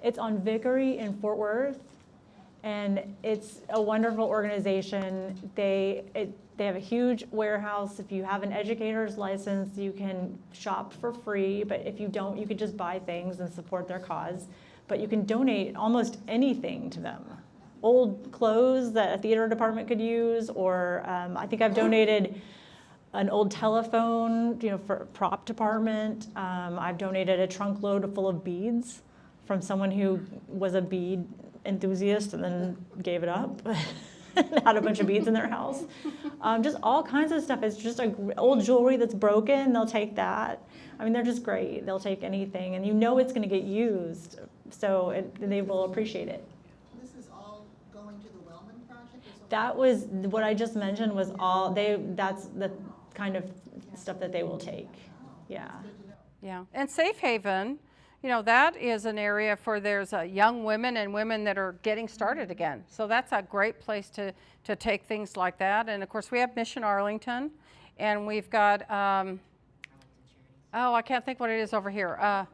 It's on Vickery in Fort Worth. And it's a wonderful organization. They have a huge warehouse. If you have an educator's license, you can shop for free, but if you don't, you could just buy things and support their cause. But you can donate almost anything to them. Old clothes that a theater department could use, or I think I've donated an old telephone, for prop department. I've donated a trunk load full of beads from someone who was a bead enthusiast and then gave it up and had a bunch of beads in their house. Just all kinds of stuff. It's just old jewelry that's broken, they'll take that. I mean, they're just great. They'll take anything, and it's going to get used, so they will appreciate it. This is all going to the Wellman Project? That was, what I just mentioned was all, that's the kind of stuff that they will take. Yeah. Yeah, and Safe Haven, that is an area for there's young women and women that are getting started again. So that's a great place to take things like that. And of course, we have Mission Arlington, and we've got, I can't think what it is over here.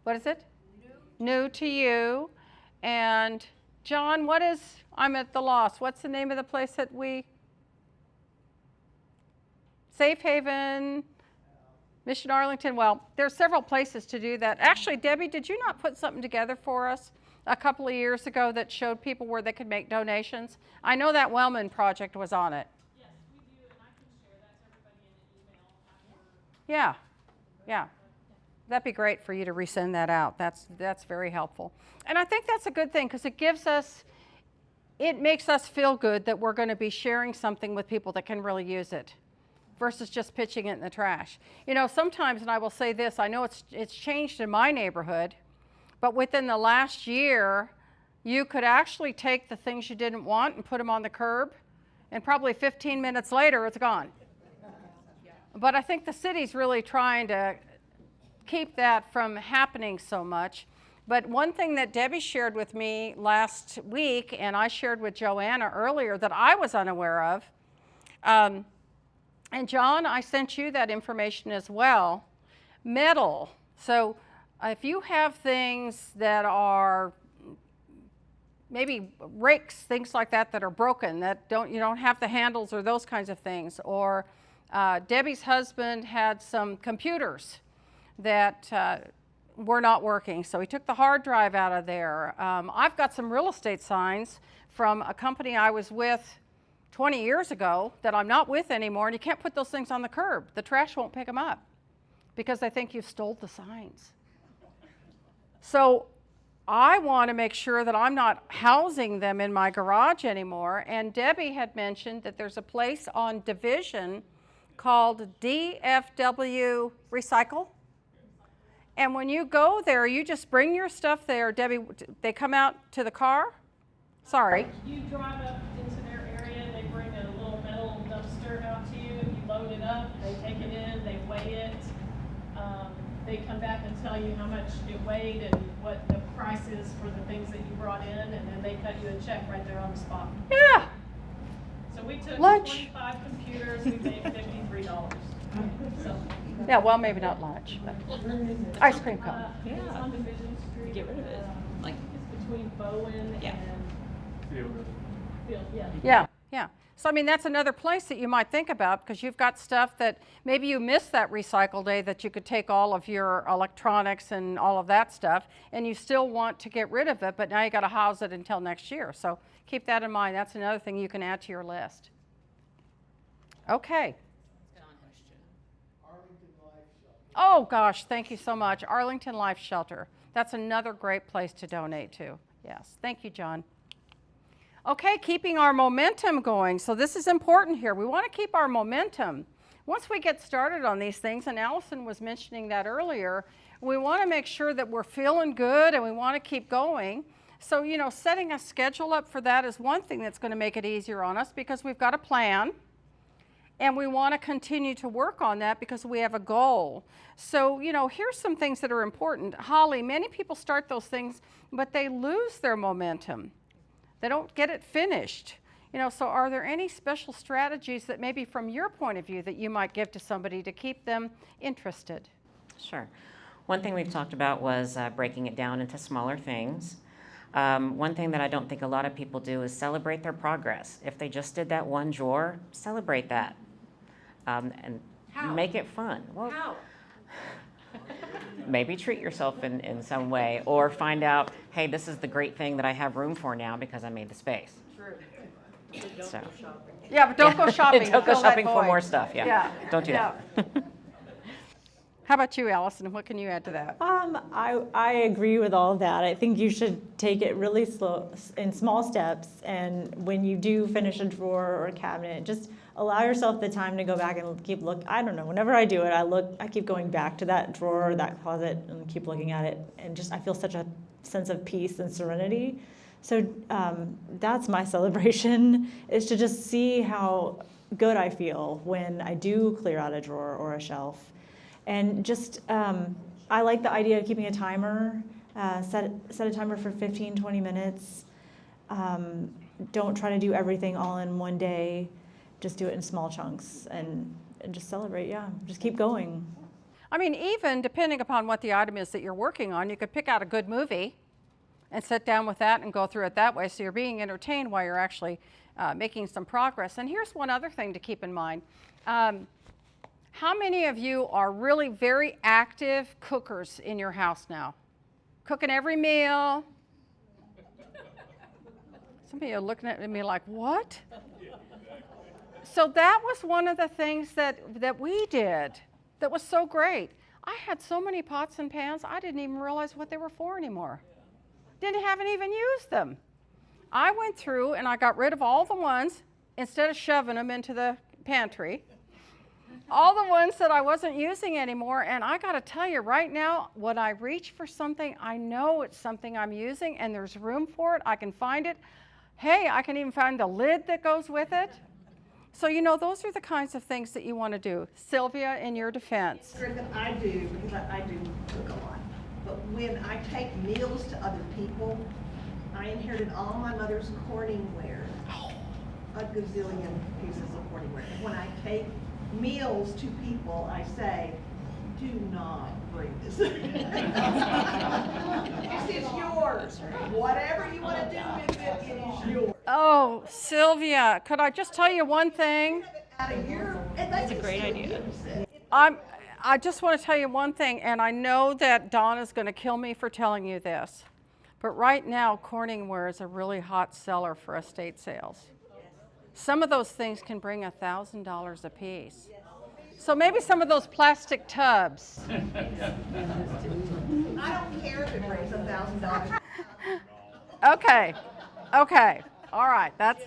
What is it? New to You. And John, I'm at the loss. What's the name of the place that Safe Haven, Mission Arlington? Well, there's several places to do that. Actually, Debbie, did you not put something together for us a couple of years ago that showed people where they could make donations? I know that Wellman Project was on it. Yes, we do, and I can share that to everybody in an email after. Yeah. That'd be great for you to resend that out. That's very helpful. And I think that's a good thing, because it makes us feel good that we're going to be sharing something with people that can really use it, versus just pitching it in the trash. Sometimes, and I will say this, I know it's changed in my neighborhood, but within the last year, you could actually take the things you didn't want and put them on the curb, and probably 15 minutes later, it's gone. But I think the city's really trying to keep that from happening so much. But one thing that Debbie shared with me last week, and I shared with Joanna earlier that I was unaware of, and John, I sent you that information as well. Metal. So if you have things that are maybe rakes, things like that are broken, that you don't have the handles or those kinds of things, or Debbie's husband had some computers that were not working, so he took the hard drive out of there. I've got some real estate signs from a company I was with 20 years ago that I'm not with anymore, and you can't put those things on the curb. The trash won't pick them up because they think you've stole the signs. So I want to make sure that I'm not housing them in my garage anymore. And Debbie had mentioned that there's a place on Division called DFW Recycle. And when you go there, you just bring your stuff there. Debbie, they come out to the car? Sorry. You drive up into their area, they bring a little metal dumpster out to you, you load it up, they take it in, they weigh it. They come back and tell you how much it weighed and what the price is for the things that you brought in, and then they cut you a check right there on the spot. Yeah. So we took Lunch. 25 computers, we made $53. So, Yeah, well, maybe not lunch, but ice cream cone. it's on Division Street. Get rid of it. I think it's between Bowen Yeah. and Field, yeah. Yeah. So, I mean, that's another place that you might think about, because you've got stuff that maybe you missed that recycle day that you could take all of your electronics and all of that stuff, and you still want to get rid of it, but now you got to house it until next year. So keep that in mind. That's another thing you can add to your list. Okay. Oh, gosh, thank you so much. Arlington Life Shelter. That's another great place to donate to. Yes. Thank you, John. Okay, keeping our momentum going. So this is important here. We want to keep our momentum. Once we get started on these things, and Allison was mentioning that earlier, we want to make sure that we're feeling good and we want to keep going. So, setting a schedule up for that is one thing that's going to make it easier on us, because we've got a plan. And we want to continue to work on that because we have a goal. So, here's some things that are important. Holly, many people start those things, but they lose their momentum. They don't get it finished. So are there any special strategies that maybe from your point of view that you might give to somebody to keep them interested? Sure. One thing we've talked about was breaking it down into smaller things. One thing that I don't think a lot of people do is celebrate their progress. If they just did that one drawer, celebrate that. And make it fun. Well, How? maybe treat yourself in some way, or find out, hey, this is the great thing that I have room for now because I made the space. So. Yeah, but don't go shopping. to Don't go fill that shopping for void. more stuff, yeah. Don't do that. How about you, Allison? What can you add to that? I agree with all of that. I think you should take it really slow, in small steps, and when you do finish a drawer or a cabinet, just allow yourself the time to go back and keep I don't know, whenever I do it, I keep going back to that drawer or that closet and keep looking at it, and I feel such a sense of peace and serenity. So that's my celebration, is to just see how good I feel when I do clear out a drawer or a shelf. And just, I like the idea of keeping a timer, set a timer for 15, 20 minutes. Don't try to do everything all in one day. Just do it in small chunks and just celebrate, just keep going. I mean, even depending upon what the item is that you're working on, you could pick out a good movie and sit down with that and go through it that way, so you're being entertained while you're actually making some progress. And here's one other thing to keep in mind. How many of you are really very active cookers in your house now? Cooking every meal? Some of you are looking at me like, what? So that was one of the things that we did that was so great. I had so many pots and pans, I didn't even realize what they wwere for anymore. Haven't even used them. I went through and I got rid of all the ones, instead of shoving them into the pantry, all the ones that I wasn't using anymore. And I got to tell you right now, when I reach for something, I know it's something I'm using and there's room for it. I can find it. Hey, I can even find the lid that goes with it. So, those are the kinds of things that you want to do. Sylvia, in your defense. That I do, because I do cook a lot. But when I take meals to other people, I inherited all my mother's Corningware. A gazillion pieces of Corningware. And when I take meals to people, I say, do not bring this. This is yours. Whatever you want to do with it, it is yours. Oh, Sylvia, could I just tell you one thing? That's a great idea. I just want to tell you one thing, and I know that Donna's going to kill me for telling you this, but right now Corningware is a really hot seller for estate sales. Some of those things can bring $1,000 a piece. So maybe some of those plastic tubs. I don't care if it brings $1,000. Okay, all right, that's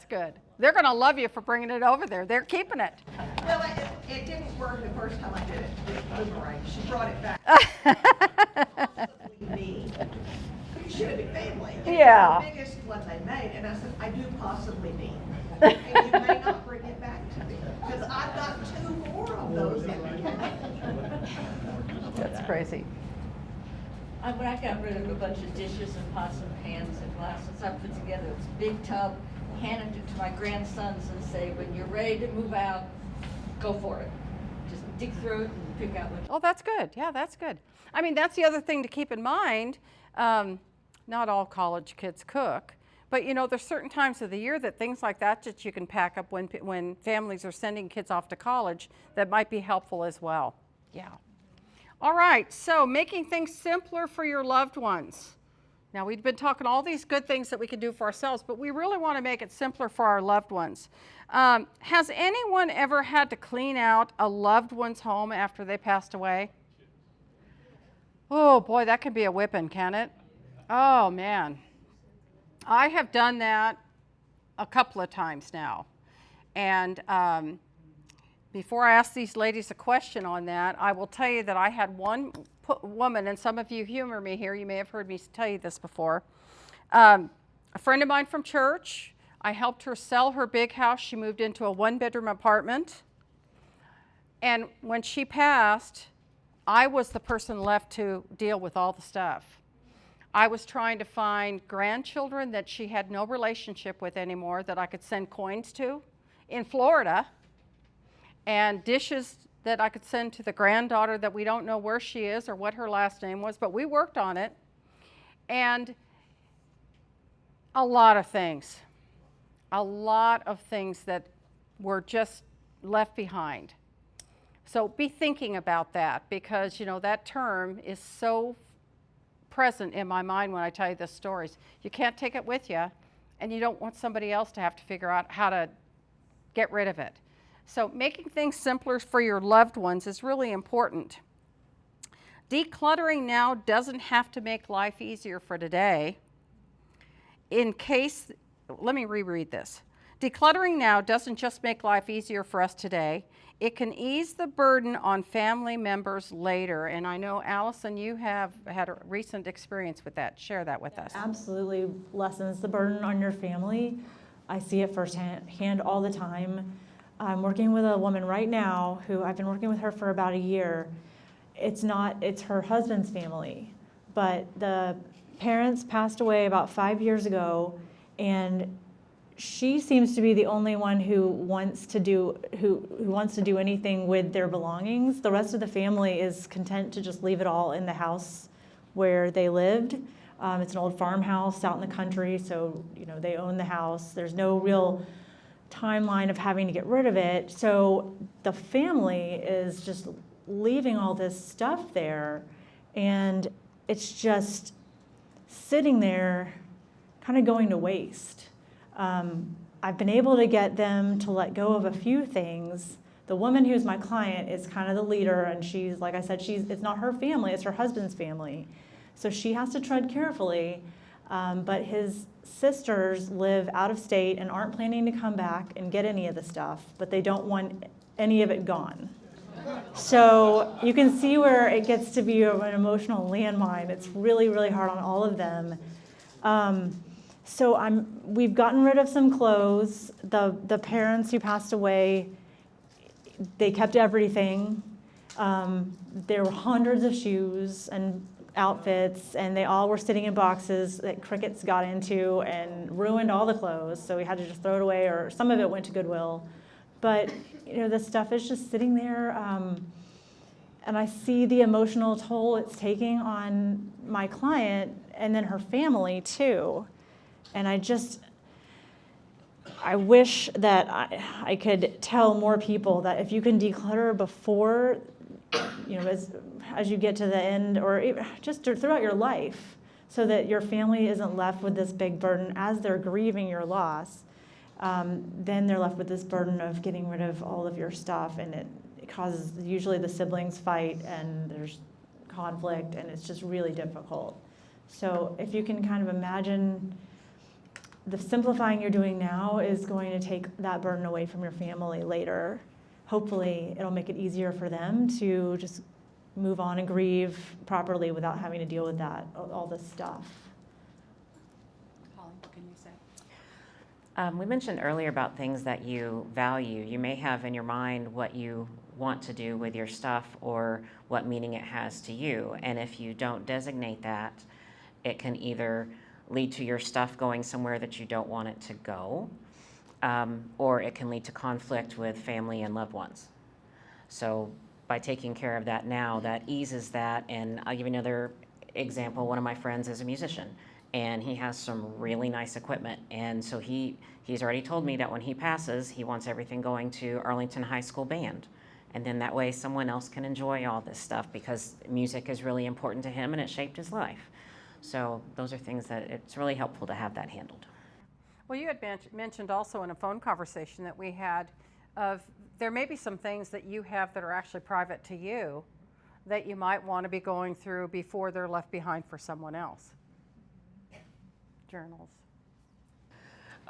good. They're going to love you for bringing it over there. They're keeping it. Well, it didn't work the first time I did it. It boomerang. She brought it back. Me. You should have been family. Yeah. It was the biggest one they made, and I said, I do possibly need. And you may not bring it back to me, because I've got 2 more of those in the cabinet. That's crazy. When I got rid of a bunch of dishes and pots and pans and glasses, I put together this big tub, handed it to my grandsons and say, when you're ready to move out, go for it. Just dig through it and pick out what. Oh, that's good. Yeah, that's good. I mean, that's the other thing to keep in mind. Not all college kids cook, but there's certain times of the year that things like that you can pack up when families are sending kids off to college that might be helpful as well. Yeah. All right, so making things simpler for your loved ones. Now, we've been talking all these good things that we can do for ourselves, but we really want to make it simpler for our loved ones. Has anyone ever had to clean out a loved one's home after they passed away? Oh boy, that can be a whipping, can it? Oh man. I have done that a couple of times now. And before I ask these ladies a question on that, I will tell you that I had one woman, and some of you humor me here, you may have heard me tell you this before. A friend of mine from church, I helped her sell her big house. She moved into a 1-bedroom apartment. And when she passed, I was the person left to deal with all the stuff. I was trying to find grandchildren that she had no relationship with anymore that I could send coins to in Florida, and dishes that I could send to the granddaughter that we don't know where she is or what her last name was, but we worked on it. And a lot of things that were just left behind. So be thinking about that, because you know that term is so present in my mind when I tell you the stories. You can't take it with you, and you don't want somebody else to have to figure out how to get rid of it. So making things simpler for your loved ones is really important. Decluttering now doesn't have to make life easier for today. Let me reread this. Decluttering now doesn't just make life easier for us today. It can ease the burden on family members later. And I know, Allison, you have had a recent experience with that. Share that with us. Absolutely lessens the burden on your family. I see it firsthand all the time. I'm working with a woman right now who I've been working with her for about a year. It's her husband's family, but the parents passed away about 5 years ago, and she seems to be the only one who wants to do anything with their belongings. The rest of the family is content to just leave it all in the house where they lived. It's an old farmhouse out in the country, so you know they own the house. There's no real timeline of having to get rid of it. So the family is just leaving all this stuff there, and it's just sitting there kind of going to waste. I've been able to get them to let go of a few things. The woman who's my client is kind of the leader, and she's, like I said, it's not her family, it's her husband's family. So she has to tread carefully, but his sisters live out of state and aren't planning to come back and get any of the stuff, but they don't want any of it gone. So you can see where it gets to be an emotional landmine. It's really, really hard on all of them. So we've gotten rid of some clothes. The parents who passed away, they kept everything. There were hundreds of shoes and outfits, and they all were sitting in boxes that crickets got into and ruined all the clothes. So we had to just throw it away, or some of it went to Goodwill. But you know, the stuff is just sitting there, and I see the emotional toll it's taking on my client and then her family too. And I wish that I could tell more people that if you can declutter before, you know, as you get to the end, or just throughout your life, so that your family isn't left with this big burden as they're grieving your loss, then they're left with this burden of getting rid of all of your stuff, and it causes usually the siblings fight, and there's conflict, and it's just really difficult. So if you can kind of imagine the simplifying you're doing now is going to take that burden away from your family later. Hopefully it'll make it easier for them to just move on and grieve properly without having to deal with that, all this stuff. Holly, what can you say? We mentioned earlier about things that you value. You may have in your mind what you want to do with your stuff or what meaning it has to you. And if you don't designate that, it can either lead to your stuff going somewhere that you don't want it to go, or it can lead to conflict with family and loved ones. So by taking care of that now, that eases that. And I'll give you another example. One of my friends is a musician, and he has some really nice equipment. And so he's already told me that when he passes, he wants everything going to Arlington High School Band. And then that way someone else can enjoy all this stuff, because music is really important to him and it shaped his life. So those are things that it's really helpful to have that handled. Well, you had mentioned also in a phone conversation that we had of there may be some things that you have that are actually private to you that you might want to be going through before they're left behind for someone else. Journals.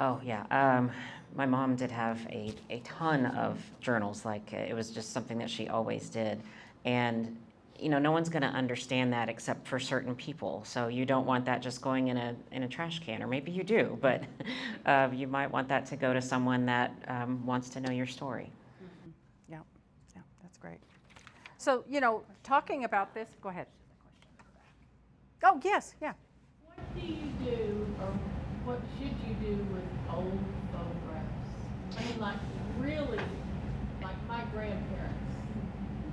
Oh, yeah. My mom did have a ton of journals. Like, it was just something that she always did. And you know, no one's going to understand that except for certain people. So you don't want that just going in a trash can, or maybe you do, but you might want that to go to someone that wants to know your story. Mm-hmm. Yeah, that's great. So, you know, talking about this, go ahead. Oh, yes, yeah. What do you do, or what should you do with old photographs? I mean, like, really, like my grandparents'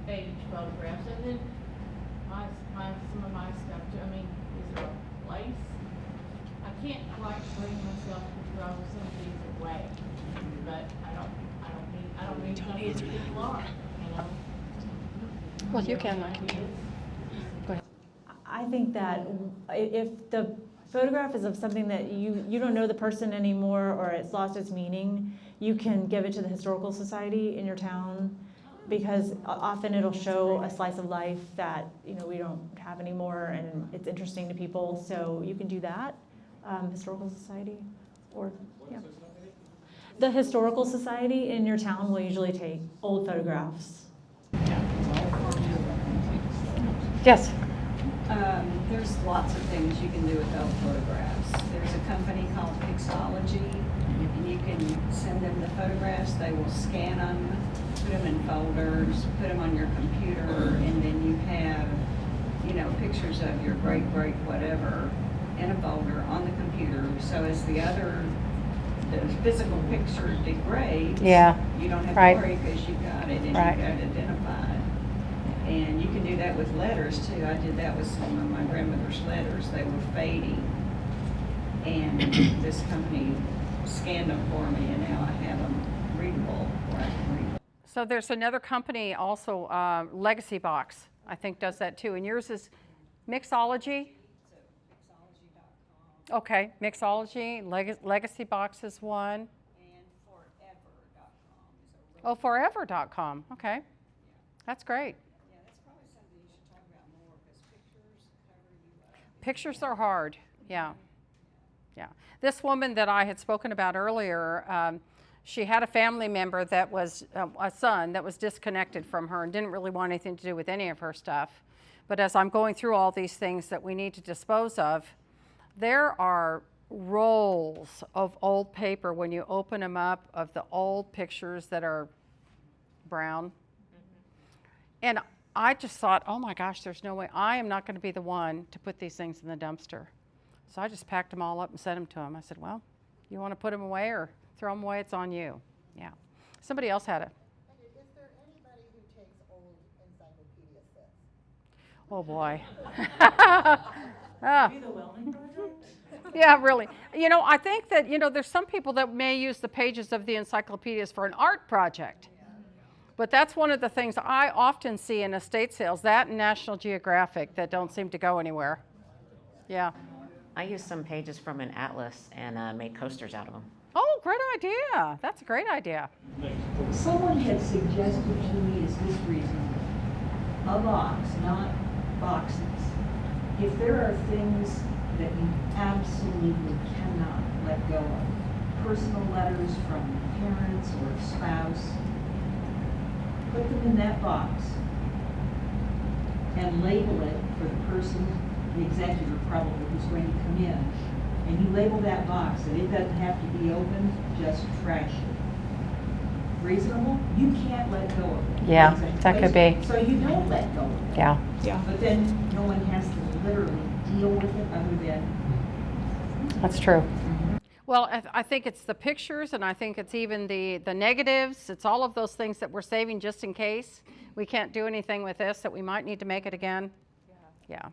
age photographs, and then some of my stuff too. I mean, is there a place might bring myself to throw some of these away, but I don't mean some of these people are, you know? Well, you can, I can. Go ahead. I think that if the photograph is of something that you don't know the person anymore or it's lost its meaning, you can give it to the historical society in your town, because often it'll show a slice of life that we don't have anymore, and it's interesting to people. So you can do that, historical society, or yeah. The historical society in your town will usually take old photographs. Yes. There's lots of things you can do with old photographs. There's a company called Pixology, and you can send them the photographs. They will scan them, put them in folders, put them on your computer, and then you have, pictures of your great whatever in a folder on the computer. So as the physical picture degrades, you don't have to worry because you've got it and you've got it identified. And you can do that with letters too. I did that with some of my grandmother's letters. They were fading, and this company scanned them for me, and now I have them readable where I can read them. So there's another company also, Legacy Box, I think does that too. And yours is Mixology? Mixology.com. Okay, Mixology, Legacy Box is one. And forever.com is a Oh, forever.com, okay. That's great. Yeah, that's probably something you should talk about more, because pictures cover you up. Pictures are hard, yeah. This woman that I had spoken about earlier, she had a family member that was a son that was disconnected from her and didn't really want anything to do with any of her stuff. But as I'm going through all these things that we need to dispose of, there are rolls of old paper when you open them up of the old pictures that are brown. And I just thought, oh my gosh, there's no way. I am not going to be the one to put these things in the dumpster. So I just packed them all up and sent them to him. I said, well, you want to put them away or throw them away? It's on you. Yeah. Somebody else had it. Is there anybody who takes old encyclopedia sets? Oh boy. Maybe the Wellman Project? Yeah, really. I think that, there's some people that may use the pages of the encyclopedias for an art project. But that's one of the things I often see in estate sales, that and National Geographic, that don't seem to go anywhere. Yeah. I used some pages from an atlas and made coasters out of them. Oh, great idea. That's a great idea. Someone had suggested to me, is this reasonable? A box, not boxes. If there are things that you absolutely cannot let go of, personal letters from parents or spouse, put them in that box and label it for the person, the executor probably, who's going to come in. And you label that box, and it doesn't have to be opened, just trash it. Reasonable? You can't let go of it. Yeah, that could be. So you don't let go of it. Yeah. But then no one has to literally deal with it other than. That's true. Well, I think it's the pictures, and I think it's even the negatives. It's all of those things that we're saving just in case we can't do anything with this, that we might need to make it again. Yeah.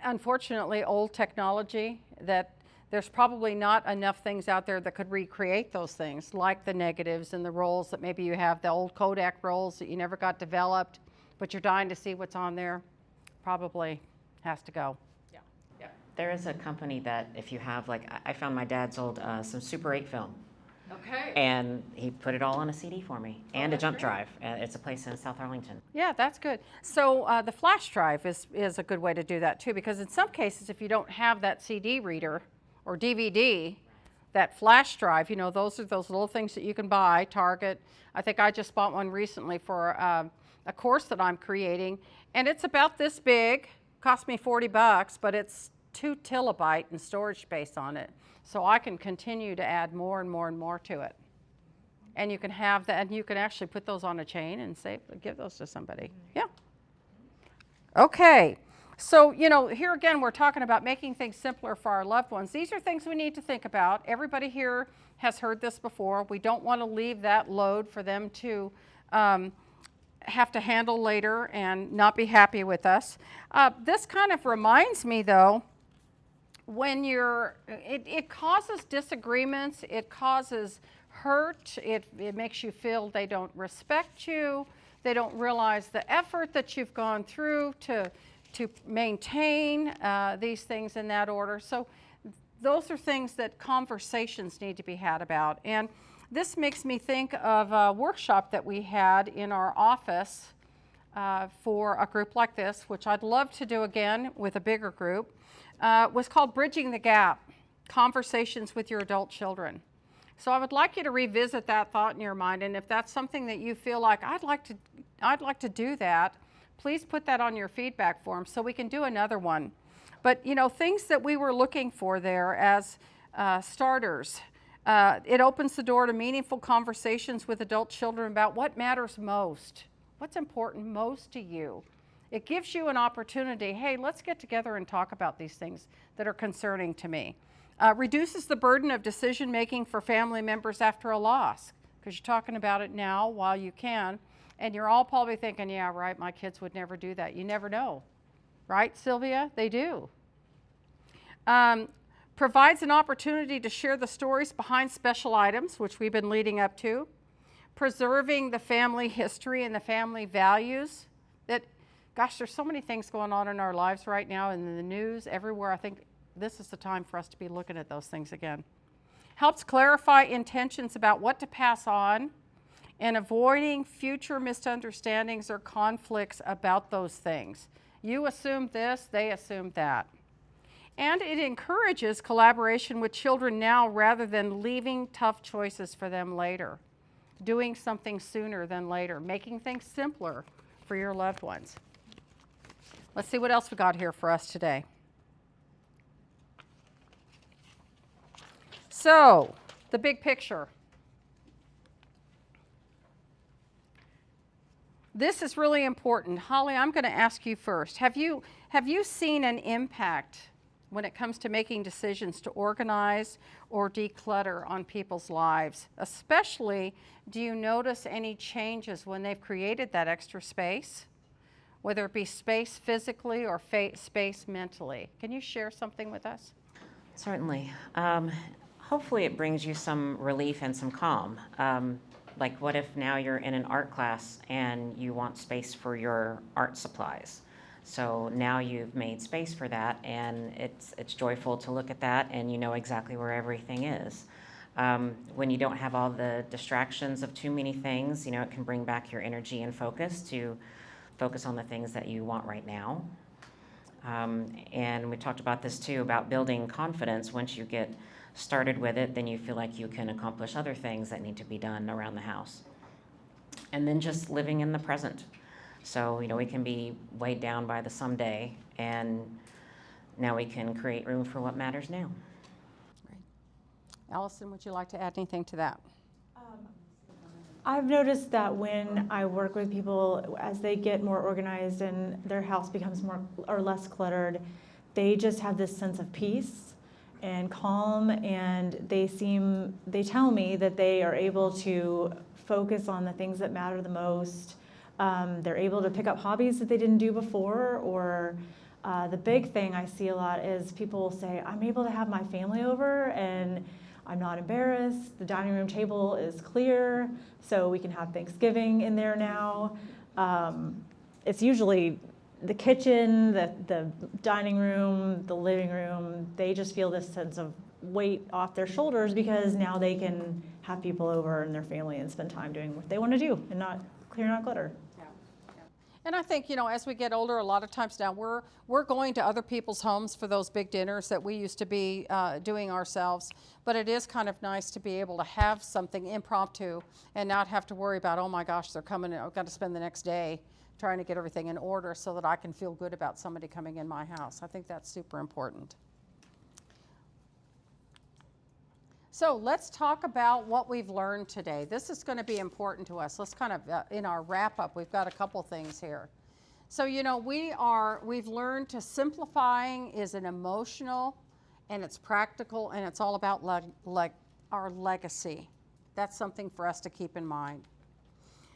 Unfortunately, old technology, that there's probably not enough things out there that could recreate those things, like the negatives and the rolls that maybe you have, the old Kodak rolls that you never got developed, but you're dying to see what's on there. Probably has to go. There is a company that if you have, like, I found my dad's old, some Super 8 film. Okay. And he put it all on a CD for me, and a jump drive. It's a place in South Arlington. Yeah, that's good. So the flash drive is a good way to do that too, because in some cases, if you don't have that CD reader or DVD, that flash drive, those are those little things that you can buy, Target. I think I just bought one recently for a course that I'm creating, and it's about this big, cost me $40, but it's 2 kilobyte in storage space on it. So I can continue to add more and more and more to it. And you can have that, and you can actually put those on a chain and give those to somebody. Yeah. Okay. So, here again, we're talking about making things simpler for our loved ones. These are things we need to think about. Everybody here has heard this before. We don't want to leave that load for them to have to handle later and not be happy with us. This kind of reminds me, though, when it causes disagreements, it causes hurt, it makes you feel they don't respect you, they don't realize the effort that you've gone through to maintain these things in that order. So those are things that conversations need to be had about. And this makes me think of a workshop that we had in our office for a group like this, which I'd love to do again with a bigger group. Was called Bridging the Gap, Conversations with Your Adult Children. So I would like you to revisit that thought in your mind, and if that's something that you feel like, I'd like to do that, please put that on your feedback form so we can do another one. But you know, things that we were looking for there as starters. It opens the door to meaningful conversations with adult children about what matters most, what's important most to you. It gives you an opportunity, hey, let's get together and talk about these things that are concerning to me. Reduces the burden of decision making for family members after a loss, because you're talking about it now while you can, and you're all probably thinking, yeah, right, my kids would never do that. You never know, right, Sylvia? They do. Provides an opportunity to share the stories behind special items, which we've been leading up to. Preserving the family history and the family values that, gosh, there's so many things going on in our lives right now, in the news, everywhere. I think this is the time for us to be looking at those things again. Helps clarify intentions about what to pass on and avoiding future misunderstandings or conflicts about those things. You assumed this, they assumed that. And it encourages collaboration with children now rather than leaving tough choices for them later. Doing something sooner than later, making things simpler for your loved ones. Let's see what else we got here for us today. So, the big picture. This is really important. Holly, I'm going to ask you first. Have you seen an impact when it comes to making decisions to organize or declutter on people's lives? Especially, do you notice any changes when they've created that extra space? Whether it be space physically or space mentally. Can you share something with us? Certainly. Hopefully it brings you some relief and some calm. Like what if now you're in an art class and you want space for your art supplies? So now you've made space for that, and it's joyful to look at that, and you know exactly where everything is. When you don't have all the distractions of too many things, you know, it can bring back your energy and focus to focus on the things that you want right now. And we talked about this too, about building confidence. Once you get started with it, then you feel like you can accomplish other things that need to be done around the house. And then just living in the present. So, you know, we can be weighed down by the someday, and now we can create room for what matters now. Right. Allison, would you like to add anything to that? I've noticed that when I work with people, as they get more organized and their house becomes more or less cluttered, they just have this sense of peace and calm, and they tell me that they are able to focus on the things that matter the most. They're able to pick up hobbies that they didn't do before, or the big thing I see a lot is people will say, I'm able to have my family over and I'm not embarrassed. The dining room table is clear, so we can have Thanksgiving in there now. It's usually the kitchen, the dining room, the living room. They just feel this sense of weight off their shoulders because now they can have people over and their family and spend time doing what they want to do and not clear out clutter. And I think, you know, as we get older, a lot of times now we're going to other people's homes for those big dinners that we used to be doing ourselves. But it is kind of nice to be able to have something impromptu and not have to worry about, oh my gosh, they're coming in. I've got to spend the next day trying to get everything in order so that I can feel good about somebody coming in my house. I think that's super important. So let's talk about what we've learned today. This is going to be important to us. Let's kind of, in our wrap up, we've got a couple things here. So, you know, we've learned to simplifying is an emotional, and it's practical, and it's all about our legacy. That's something for us to keep in mind.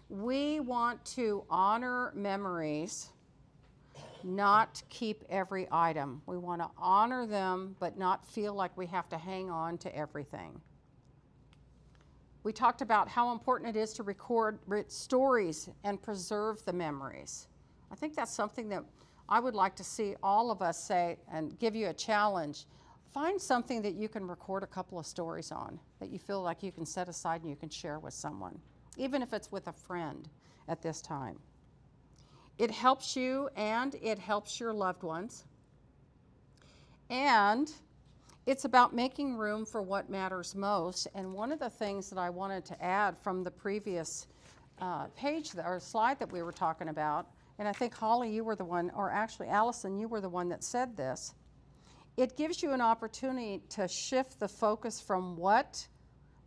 We want to honor memories not keep every item. We want to honor them, but not feel like we have to hang on to everything. We talked about how important it is to record stories and preserve the memories. I think that's something that I would like to see all of us say and give you a challenge. Find something that you can record a couple of stories on that you feel like you can set aside and you can share with someone, even if it's with a friend at this time. It helps you and it helps your loved ones. And it's about making room for what matters most. And one of the things that I wanted to add from the previous page or slide that we were talking about, and I think Holly, you were the one, or actually Allison, you were the one that said this. It gives you an opportunity to shift the focus from what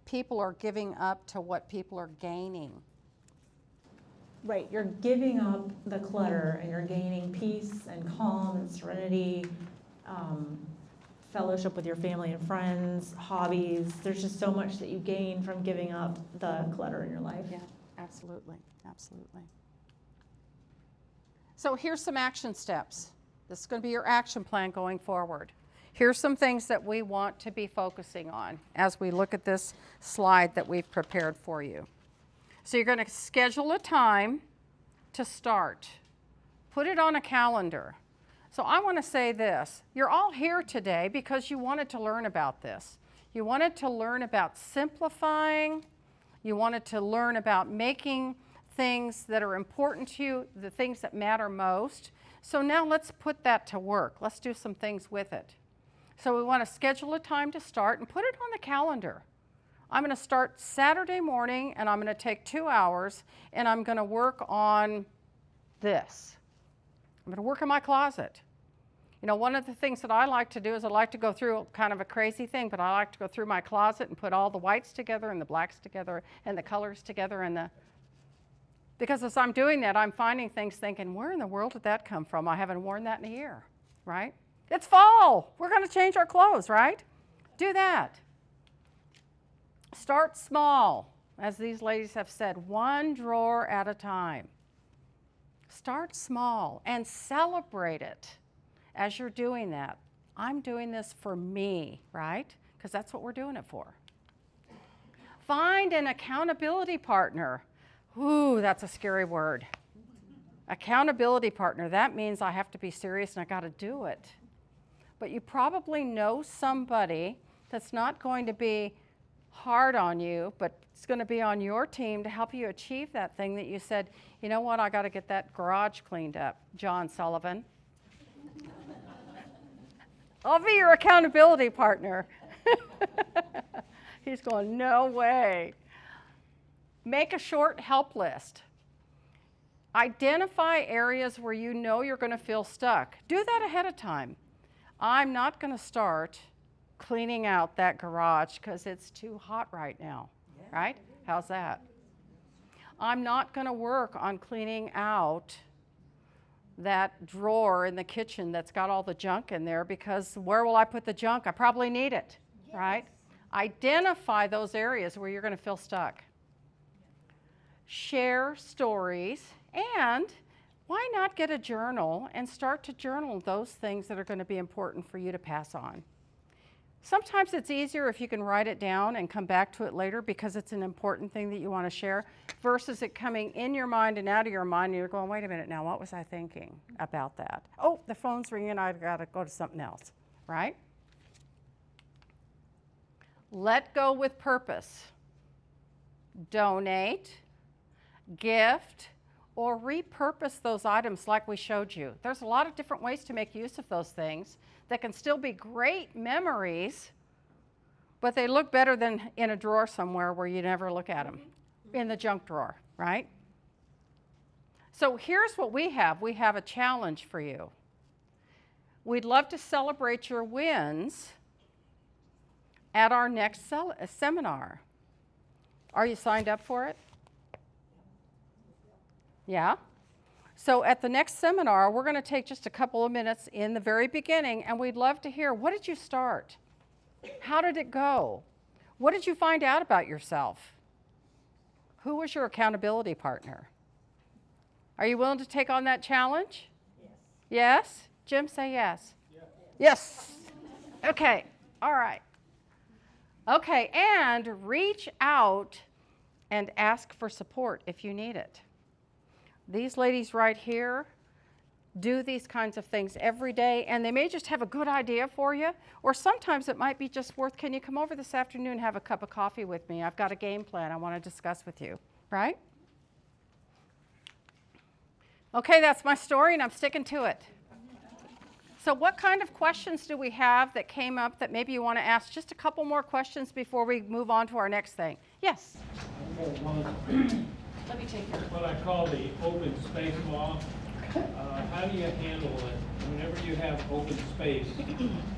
people are giving up to what people are gaining. Right, you're giving up the clutter and you're gaining peace and calm and serenity, fellowship with your family and friends, hobbies. There's just so much that you gain from giving up the clutter in your life. Yeah, absolutely, absolutely. So here's some action steps. This is going to be your action plan going forward. Here's some things that we want to be focusing on as we look at this slide that we've prepared for you. So you're going to schedule a time to start. Put it on a calendar. So I want to say this. You're all here today because you wanted to learn about this. You wanted to learn about simplifying. You wanted to learn about making things that are important to you, the things that matter most. So now let's put that to work. Let's do some things with it. So we want to schedule a time to start and put it on the calendar. I'm going to start Saturday morning and I'm going to take 2 hours and I'm going to work on this. I'm going to work in my closet. You know, one of the things that I like to do is I like to go through kind of a crazy thing, but I like to go through my closet and put all the whites together and the blacks together and the colors together because as I'm doing that, I'm finding things thinking, where in the world did that come from? I haven't worn that in a year, right? It's fall. We're going to change our clothes, right? Do that. Start small, as these ladies have said, one drawer at a time. Start small and celebrate it as you're doing that. I'm doing this for me, right? Because that's what we're doing it for. Find an accountability partner. Ooh, that's a scary word. Accountability partner. That means I have to be serious and I got to do it. But you probably know somebody that's not going to be hard on you, but it's going to be on your team to help you achieve that thing that you said, you know what, I got to get that garage cleaned up. John Sullivan. I'll be your accountability partner. He's going, no way. Make a short help list. Identify areas where you know you're going to feel stuck. Do that ahead of time. I'm not going to start cleaning out that garage because it's too hot right now, right? How's that? I'm not going to work on cleaning out that drawer in the kitchen that's got all the junk in there because where will I put the junk? I probably need it, right? Identify those areas where you're going to feel stuck. Share stories, and why not get a journal and start to journal those things that are going to be important for you to pass on. Sometimes it's easier if you can write it down and come back to it later because it's an important thing that you want to share versus it coming in your mind and out of your mind and you're going, wait a minute now, what was I thinking about that? Oh, the phone's ringing, I've got to go to something else, right? Let go with purpose. Donate, gift, or repurpose those items like we showed you. There's a lot of different ways to make use of those things that can still be great memories, but they look better than in a drawer somewhere where you never look at them, in the junk drawer, right? So here's what we have. We have a challenge for you. We'd love to celebrate your wins at our next seminar. Are you signed up for it? Yeah? So at the next seminar, we're going to take just a couple of minutes in the very beginning, and we'd love to hear, what did you start? How did it go? What did you find out about yourself? Who was your accountability partner? Are you willing to take on that challenge? Yes. Yes? Jim, say yes. Yes. Okay, all right. Okay, and reach out and ask for support if you need it. These ladies right here do these kinds of things every day, and they may just have a good idea for you, or sometimes it might be just worth, can you come over this afternoon and have a cup of coffee with me? I've got a game plan I want to discuss with you, right? Okay, that's my story, and I'm sticking to it. So what kind of questions do we have that came up that maybe you want to ask? Just a couple more questions before we move on to our next thing. Yes? Let me take your. What I call the open space law. How do you handle it whenever you have open space,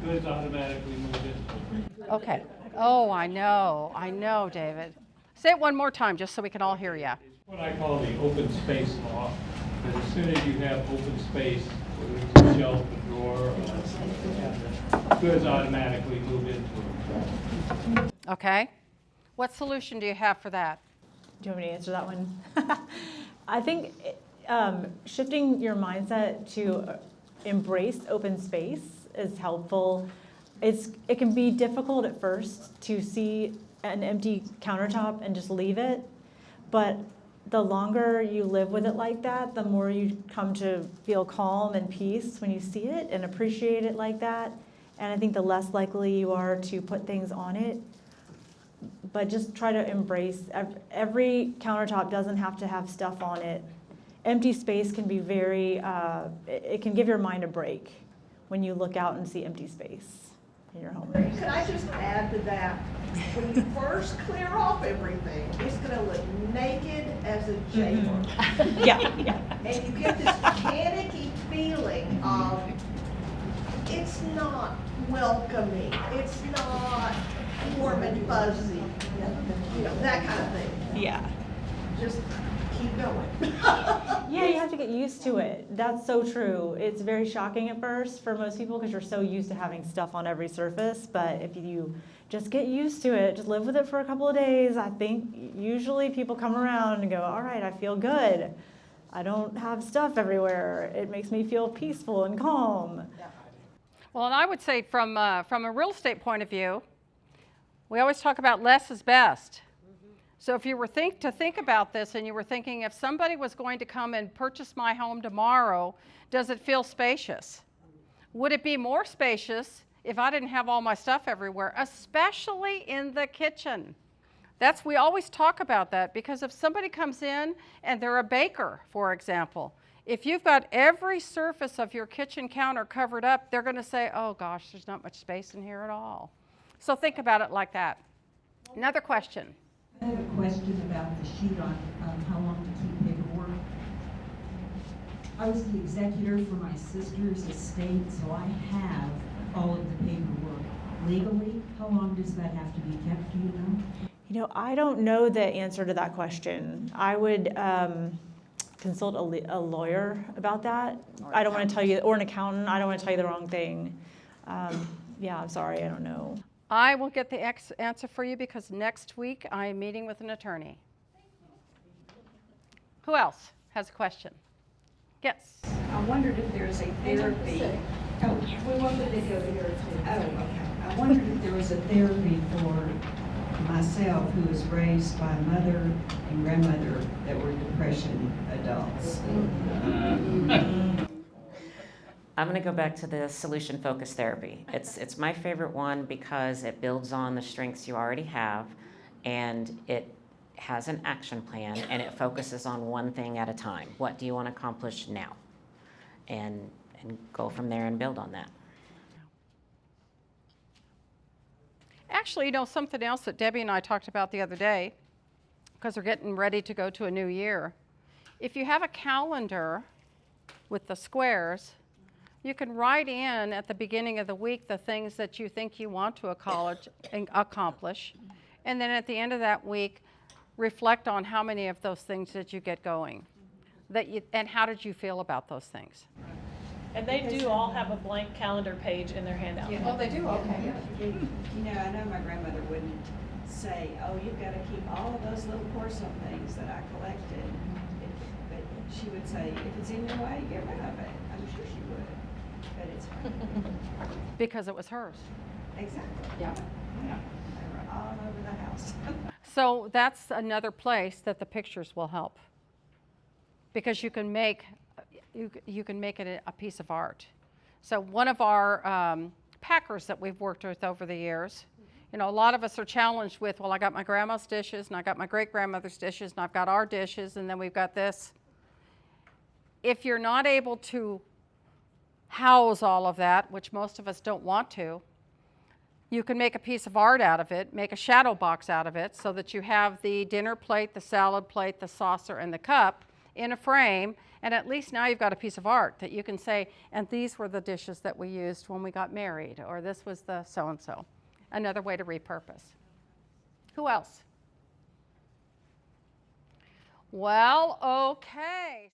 goods automatically move into it? Okay. Oh, I know, David. Say it one more time just so we can all hear you. It's what I call the open space law. That as soon as you have open space, whether it's a shelf, a drawer, goods automatically move into it. Okay. What solution do you have for that? Do you want me to answer that one? I think shifting your mindset to embrace open space is helpful. It can be difficult at first to see an empty countertop and just leave it, but the longer you live with it like that, the more you come to feel calm and peace when you see it and appreciate it like that. And I think the less likely you are to put things on it. But just try to embrace, every countertop doesn't have to have stuff on it. Empty space can be it can give your mind a break when you look out and see empty space in your home. Could I just add to that? When you first clear off everything, it's gonna look naked as a jail. Yeah. And you get this panicky feeling of, it's not welcoming, it's not warm and fuzzy, that kind of thing. Yeah. Just keep going. Yeah, you have to get used to it. That's so true. It's very shocking at first for most people because you're so used to having stuff on every surface. But if you just get used to it, just live with it for a couple of days, I think usually people come around and go, all right, I feel good. I don't have stuff everywhere. It makes me feel peaceful and calm. Well, and I would say from a real estate point of view, we always talk about less is best. So if you were to think about this and you were thinking if somebody was going to come and purchase my home tomorrow, does it feel spacious? Would it be more spacious if I didn't have all my stuff everywhere, especially in the kitchen? We always talk about that because if somebody comes in and they're a baker, for example, if you've got every surface of your kitchen counter covered up, they're going to say, oh gosh, there's not much space in here at all. So think about it like that. Another question. I have a question about the sheet on how long to keep paperwork. I was the executor for my sister's estate, so I have all of the paperwork. Legally, how long does that have to be kept, do you know? I don't know the answer to that question. I would consult a lawyer about that. I don't want to tell you, or an accountant. I don't want to tell you the wrong thing. Yeah, I'm sorry, I don't know. I will get the answer for you because next week I am meeting with an attorney. Who else has a question? Yes. I wondered if there is a therapy. Oh, we want the video here too. Oh, okay. I wondered if there was a therapy for myself who was raised by a mother and grandmother that were depression adults. I'm going to go back to the solution-focused therapy. It's my favorite one because it builds on the strengths you already have, and it has an action plan, and it focuses on one thing at a time. What do you want to accomplish now? And go from there and build on that. Actually, something else that Debbie and I talked about the other day, because we're getting ready to go to a new year. If you have a calendar with the squares, you can write in at the beginning of the week the things that you think you want to accomplish, and then at the end of that week, reflect on how many of those things did you get going, and how did you feel about those things. And they do all have a blank calendar page in their handout. Yeah. Oh, they do? Okay. I know my grandmother wouldn't say, oh, you've got to keep all of those little porcelain things that I collected. But she would say, if it's in your way, get rid of it. I I'm sure she would, but it's fine. Because it was hers. Exactly. Yeah. Yeah, they were all over the house. So that's another place that the pictures will help. Because you can make it a piece of art. So one of our packers that we've worked with over the years, you know, a lot of us are challenged with, well, I got my grandma's dishes, and I got my great-grandmother's dishes, and I've got our dishes, and then we've got this. If you're not able to house all of that, which most of us don't want to, you can make a piece of art out of it, make a shadow box out of it, so that you have the dinner plate, the salad plate, the saucer, and the cup in a frame, and at least now you've got a piece of art that you can say, and these were the dishes that we used when we got married, or this was the so-and-so. Another way to repurpose. Who else? Well, okay.